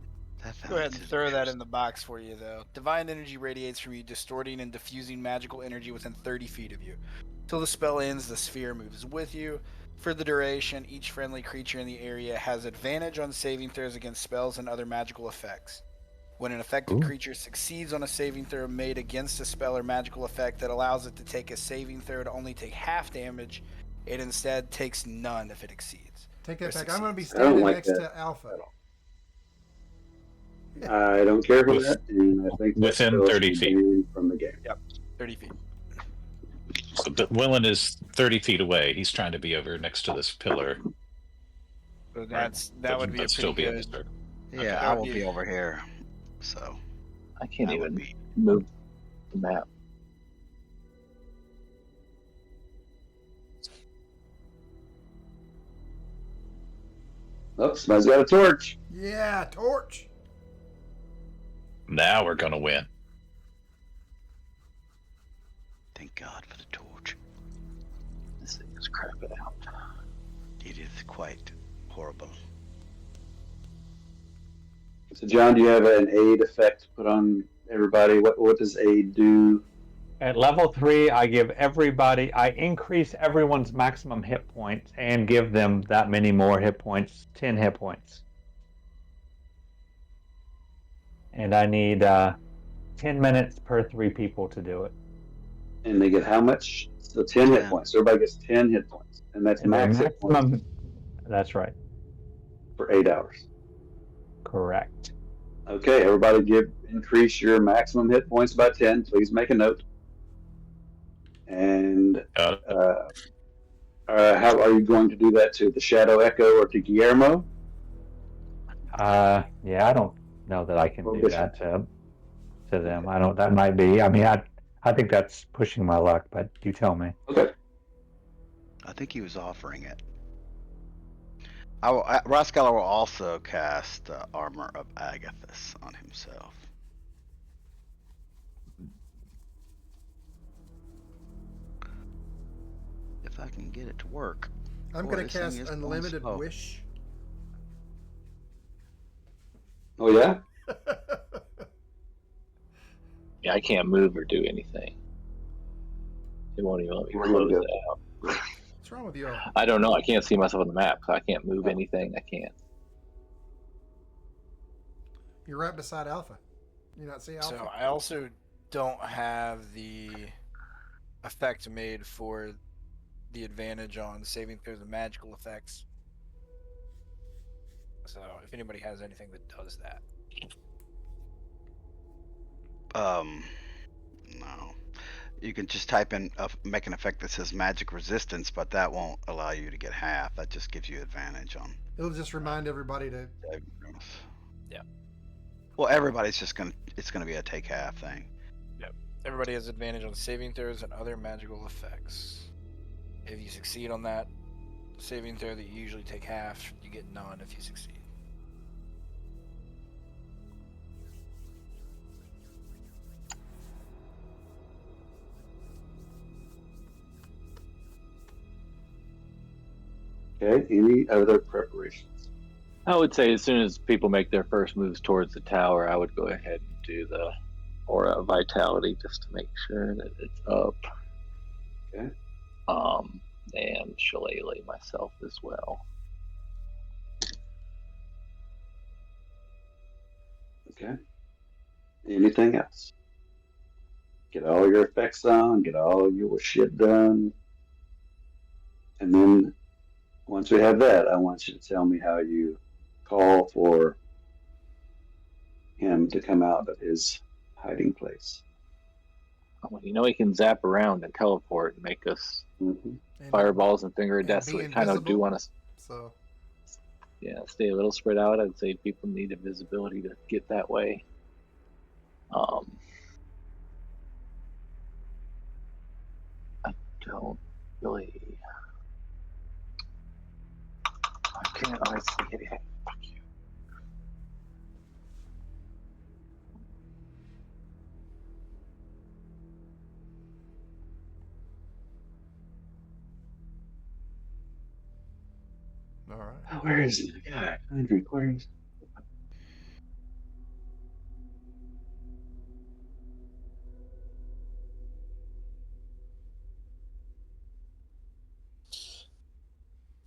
Go ahead and throw that in the box for you, though. Divine energy radiates from you, distorting and diffusing magical energy within 30 feet of you. Till the spell ends, the sphere moves with you. For the duration, each friendly creature in the area has advantage on saving throws against spells and other magical effects. When an affected creature succeeds on a saving throw made against a spell or magical effect that allows it to take a saving throw to only take half damage, it instead takes none if it exceeds. Take that Or back. I'm going to be I don't standing like next that to Alpha. I don't care for that, and I think that's Within 30 feet. from the game. 30 feet. So, but Willen is 30 feet away. He's trying to be over next to this pillar. So that would be a but still pretty be in the good. circle. Yeah, Okay. I will be over here. So I can't that would even be. move the map. Oh, somebody's got a torch. Yeah, torch. Now we're gonna win. Thank God for the torch. This thing is crapping out. It is quite horrible. So, John, do you have an aid effect put on everybody? What does aid do? At level 3, I increase everyone's maximum hit points and give them that many more hit points, 10 hit points. And I need 10 minutes per 3 people to do it. And they get how much? So 10 hit 10. points. Everybody gets 10 hit points. And that's And their max hit points maximum. That's right. for 8 hours. Correct. Okay, everybody increase your maximum hit points by 10. Please make a note. And how are you going to do that to the Shadow Echo or to Guillermo? Yeah, I don't know that I can do Prohibition. that to them. I don't. That might be. I mean, I think that's pushing my luck, but you tell me. Okay. I think he was offering it. Rathskellar will also cast Armor of Agathis on himself. If I can get it to work. I'm Boy, going this to thing cast is going Unlimited slow. Wish. Oh, yeah? Yeah, I can't move or do anything. It won't even let me Where you close go? it out. What's wrong with you all? I don't know. I can't see myself on the map, so I can't move anything. I can't. You're right beside Alpha. You not see Alpha? So I also don't have the effect made for the advantage on saving throws and magical effects. So if anybody has anything that does that. No. You can just type in make an effect that says magic resistance, but that won't allow you to get half. That just gives you advantage on It'll just remind everybody to. saving throws. Yeah. Well, everybody's just it's gonna be a take half thing. Yep. Everybody has advantage on saving throws and other magical effects. If you succeed on that saving throw that you usually take half, you get none if you succeed. Okay, any other preparations? I would say as soon as people make their first moves towards the tower, I would go ahead and do the Aura of Vitality just to make sure that it's up. Okay. And Shillelagh myself as well. Okay. Anything else? Get all your effects on, get all your shit done. And then once we have that, I want you to tell me how you call for him to come out of his hiding place. Well, you know he can zap around and teleport and make us Mm-hmm. fireballs and finger of and death. be So we kind of do invisible. want to, So stay a little spread out. I'd say people need invisibility to get that way. I don't really. I can't honestly get it. Fuck you. all right. Oh, where is he? God, Andrew, where is he?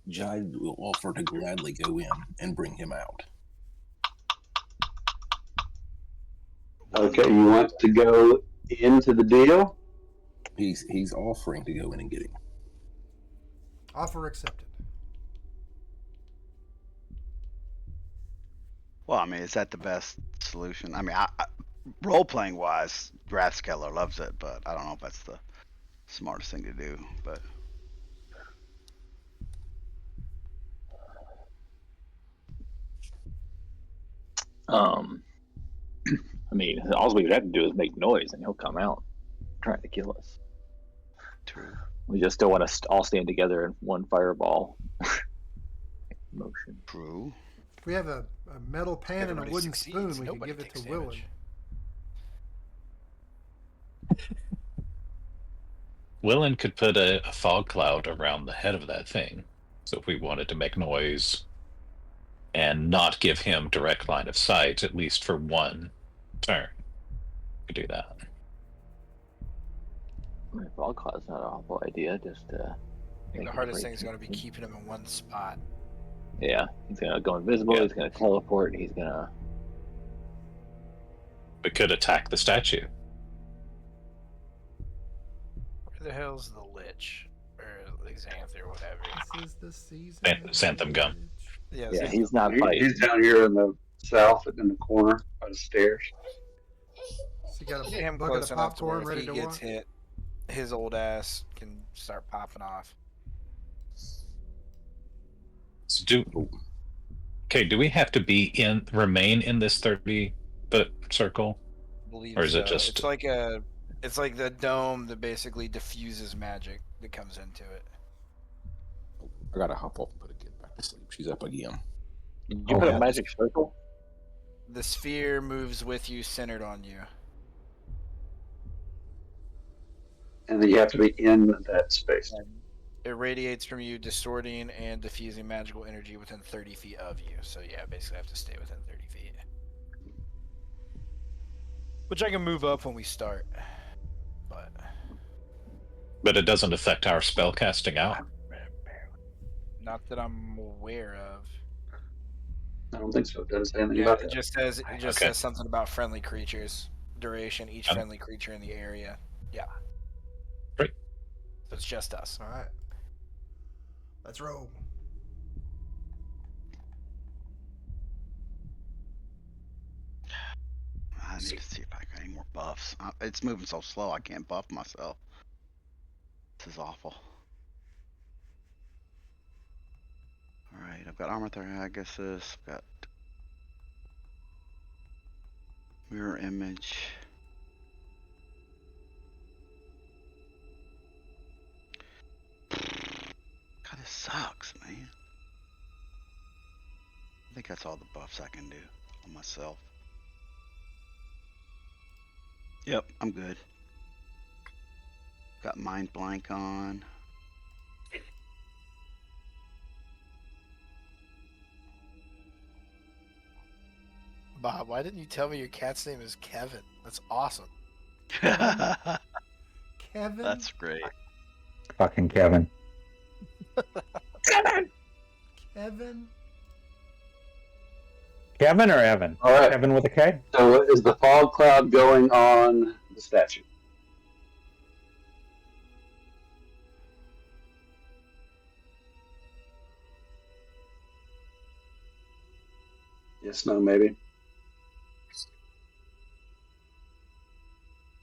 Jyde will offer to gladly go in and bring him out. Okay, you want to go into the deal? He's offering to go in and get him. Offer accepted. Well, I mean, is that the best solution? I mean, role playing wise, Rathskellar loves it, but I don't know if that's the smartest thing to do. But I mean, all we would have to do is make noise and he'll come out trying to kill us. true. We just still want to all stand together in one fireball motion. True. If we have a metal pan and a Everybody wooden succeeds, spoon, we can nobody give it takes to Willen. damage. Willen could put a fog cloud around the head of that thing. So if we wanted to make noise and not give him direct line of sight, at least for one turn, we could do that. Fog cloud's not an awful idea. Just I think make the him hardest break thing is going to be something. keeping him in one spot. Yeah, he's gonna go invisible. Yeah. He's gonna teleport. And he's gonna. We could attack the statue. Where the hell's the Lich? Or the Xanth or whatever. This is the season. Xanthan Gum. Yeah, Yeah, Xanth. he's not fighting. He's down here in the south, in the corner by the stairs. So you got Get a him bucket close of enough to where popcorn if ready he to gets watch. hit, his old ass can start popping off. So do we have to remain in this 30-foot circle? I believe Or is it so. just- It's like the dome that basically diffuses magic that comes into it. I gotta hop off and put a kid back to sleep. She's up again. Did you Oh, put yeah. a magic circle? The sphere moves with you, centered on you. And then you have to be in that space. It radiates from you, distorting and diffusing magical energy within 30 feet of you. So yeah, basically I have to stay within 30 feet. Which I can move up when we start. But it doesn't affect our spell casting out. Not that I'm aware of. I don't think so. It doesn't say anything Yeah, about it that. just says Okay. says something about friendly creatures. Duration, each friendly creature in the area. Yeah. Great. So it's just us. All right. Let's roll. I need to see if I got any more buffs. It's moving so slow, I can't buff myself. This is awful. Alright, I've got armor Theriagus, I've got mirror image. God, this sucks, man. I think that's all the buffs I can do on myself. Yep, I'm good. Got mind blank on. Bob, why didn't you tell me your cat's name is Kevin? That's awesome. Kevin. That's great. Fucking Kevin. Kevin. Kevin or Evan? All right. Kevin with a K? So is the fog cloud going on the statue? Yes, no, maybe.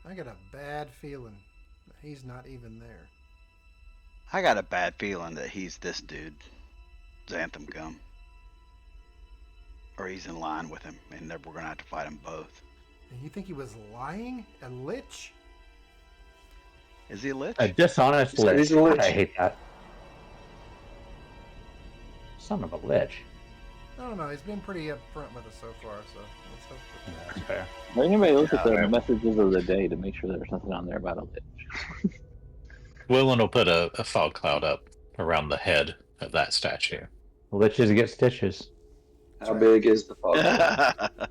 I got a bad feeling that he's not even there. I got a bad feeling that he's this dude, Xanthan Gum. Or he's in line with him, and that we're gonna have to fight them both. And you think he was lying? A lich? Is he a lich? A dishonest He's- lich. he's a lich. I hate that. Son of a lich. I don't know. He's been pretty upfront with us so far, so let's hope Yeah, that. that's fair. Did anybody look at the Yeah. messages of the day to make sure there's nothing on there about a lich? Willen will put a fog cloud up around the head of that statue. Liches get stitches. How big is the fog cloud?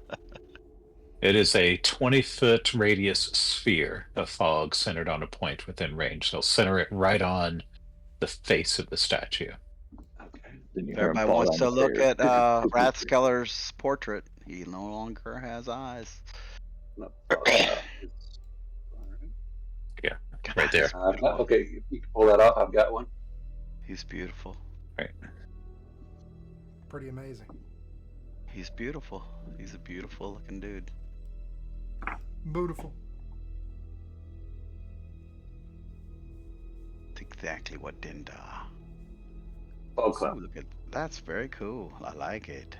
It is a 20-foot radius sphere of fog centered on a point within range. So center it right on the face of the statue. Okay. Didn't you hear him Everybody fall wants to down the look stairs? at Rathskellar's portrait. He no longer has eyes. No, fog cloud is- all right. Right there. Okay, you can pull that off. I've got one. He's beautiful. Pretty amazing. He's beautiful. He's a beautiful looking dude. Beautiful. That's exactly what Dinda. Fog Ooh, cloud. look at that's very cool. I like it.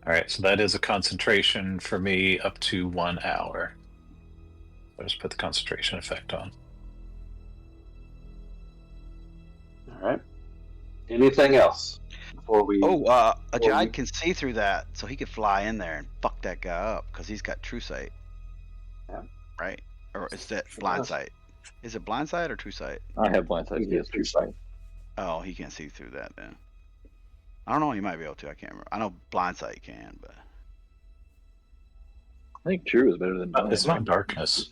All right, so that is a concentration for me up to 1 hour. I'll just put the concentration effect on. All right. Anything else before we? Oh, a Well, Jyde we- can see through that, so he could fly in there and fuck that guy up because he's got true sight. Yeah. Right? Or is that Sure blind does. sight? Is it blind sight or true sight? I have blindsight. He He gets has true sight. Oh, he can't see through that then. I don't know. He might be able to. I can't remember. I know blind sight can, but I think true is better than blind. It's not darkness.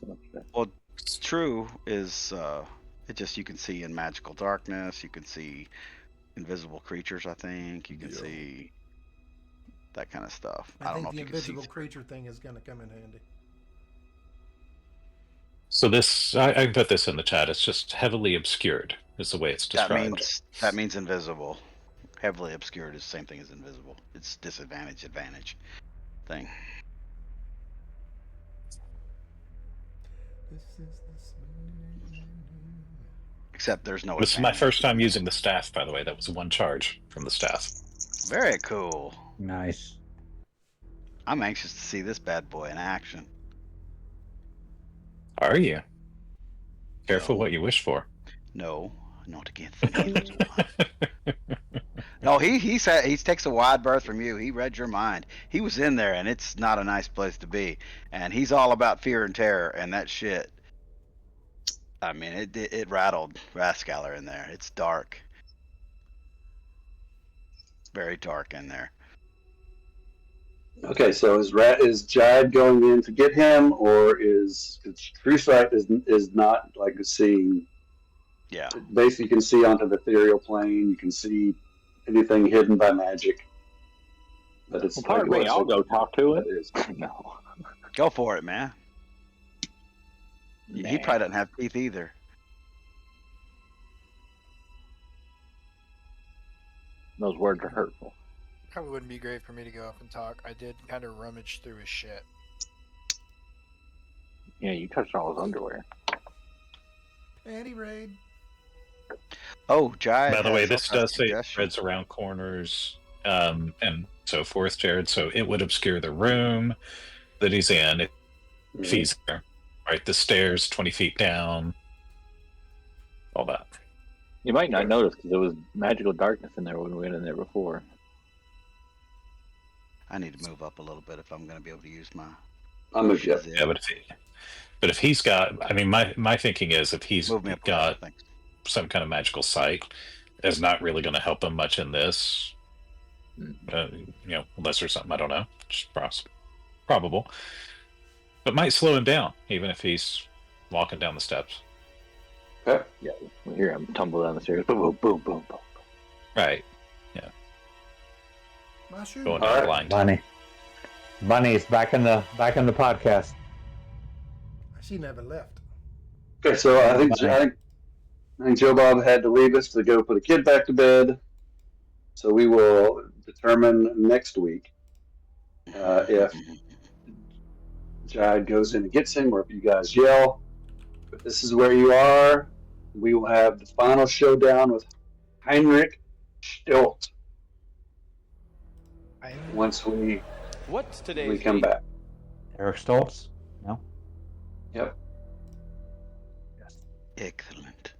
true is it just you can see in magical darkness. You can see invisible creatures. I think you can see that kind of stuff. I don't think know if the you can see. invisible creature thing is going to come in handy. So this, I can put this in the chat. It's just heavily obscured, is the way it's described. That means invisible. Heavily obscured is the same thing as invisible. It's disadvantage, advantage thing. This is the Except there's no This is my advantage. first time using the staff, by the way. That was one charge from the staff. Very cool. Nice. I'm anxious to see this bad boy in action. Are you? Careful No. what you wish for. No, not against the evil one. No, he said he takes a wide berth from you. He read your mind. He was in there, and it's not a nice place to be. And he's all about fear and terror, and that shit. I mean, it rattled Rathskellar in there. It's dark, very dark in there. Okay, so is Jyde going in to get him, or is True Sight is not like seeing? Yeah. Basically, you can see onto the ethereal plane. You can see anything hidden by magic. But it's Well, pardon me, I'll go talk to it. No. Go for it, man. He Man. probably doesn't have teeth either. Those words are hurtful. Probably wouldn't be great for me to go up and talk. I did kind of rummage through his shit. Yeah, you touched all his underwear. anti-raid. Oh, Jyde. By the way, has this also does say suggestions. spreads around corners and so forth, Jared. So it would obscure the room that he's in if he's there. Right, the stairs 20 feet down, all that. You might not notice because there was magical darkness in there when we went in there before. I need to move up a little bit if I'm going to be able to use my. I'm with you. Yeah, but if he's got, I mean, my thinking is if he's Move me up a got little, thanks. some kind of magical sight, is not really going to help him much in this. Unless there's something I don't know, just probable. But might slow him down, even if he's walking down the steps. Okay. Yeah, we hear him tumble down the stairs. Boom, boom, boom, boom, boom. Right. My shoe. Going All down right. blind. Bunny is back in the podcast. She never left. Okay, so I think Joe Bob had to leave us to go put a kid back to bed. So we will determine next week if Jyde goes in and gets him, or if you guys yell. But this is where you are. We will have the final showdown with Heinrich Stilt once we What's today's come date? back. Eric Stoltz? No? Yep. Excellent.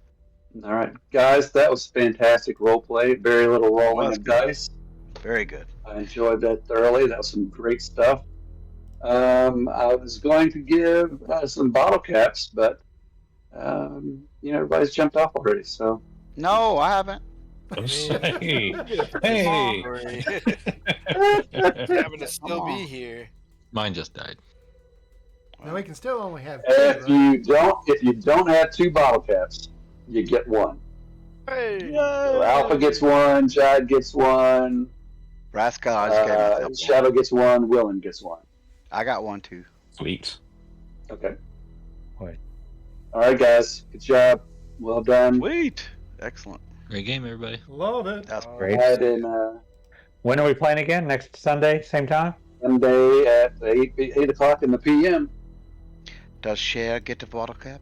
All right, guys, that was fantastic role play. Very little rolling Was of good. dice. Very good. I enjoyed that thoroughly. That was some great stuff. I was going to give some bottle caps, but everybody's jumped off already. So No, I haven't. Hey, Sorry. Having to still Come be on. here. Mine just died. Now we can still only have two, if right? you don't have two bottle caps, you get one. Hey. So Alpha gets one, Jyde gets one, Rathskellar just gave me a couple. Shadow gets one, Willen gets one. I got one too. sweet. Okay. Right. All right, guys. Good job. Well done. Sweet. Excellent. Great game, everybody. Love it. That's Great. Had in When are we playing again? Next Sunday, same time? Sunday at 8 o'clock in the p.m. Does Cher get the bottle cap?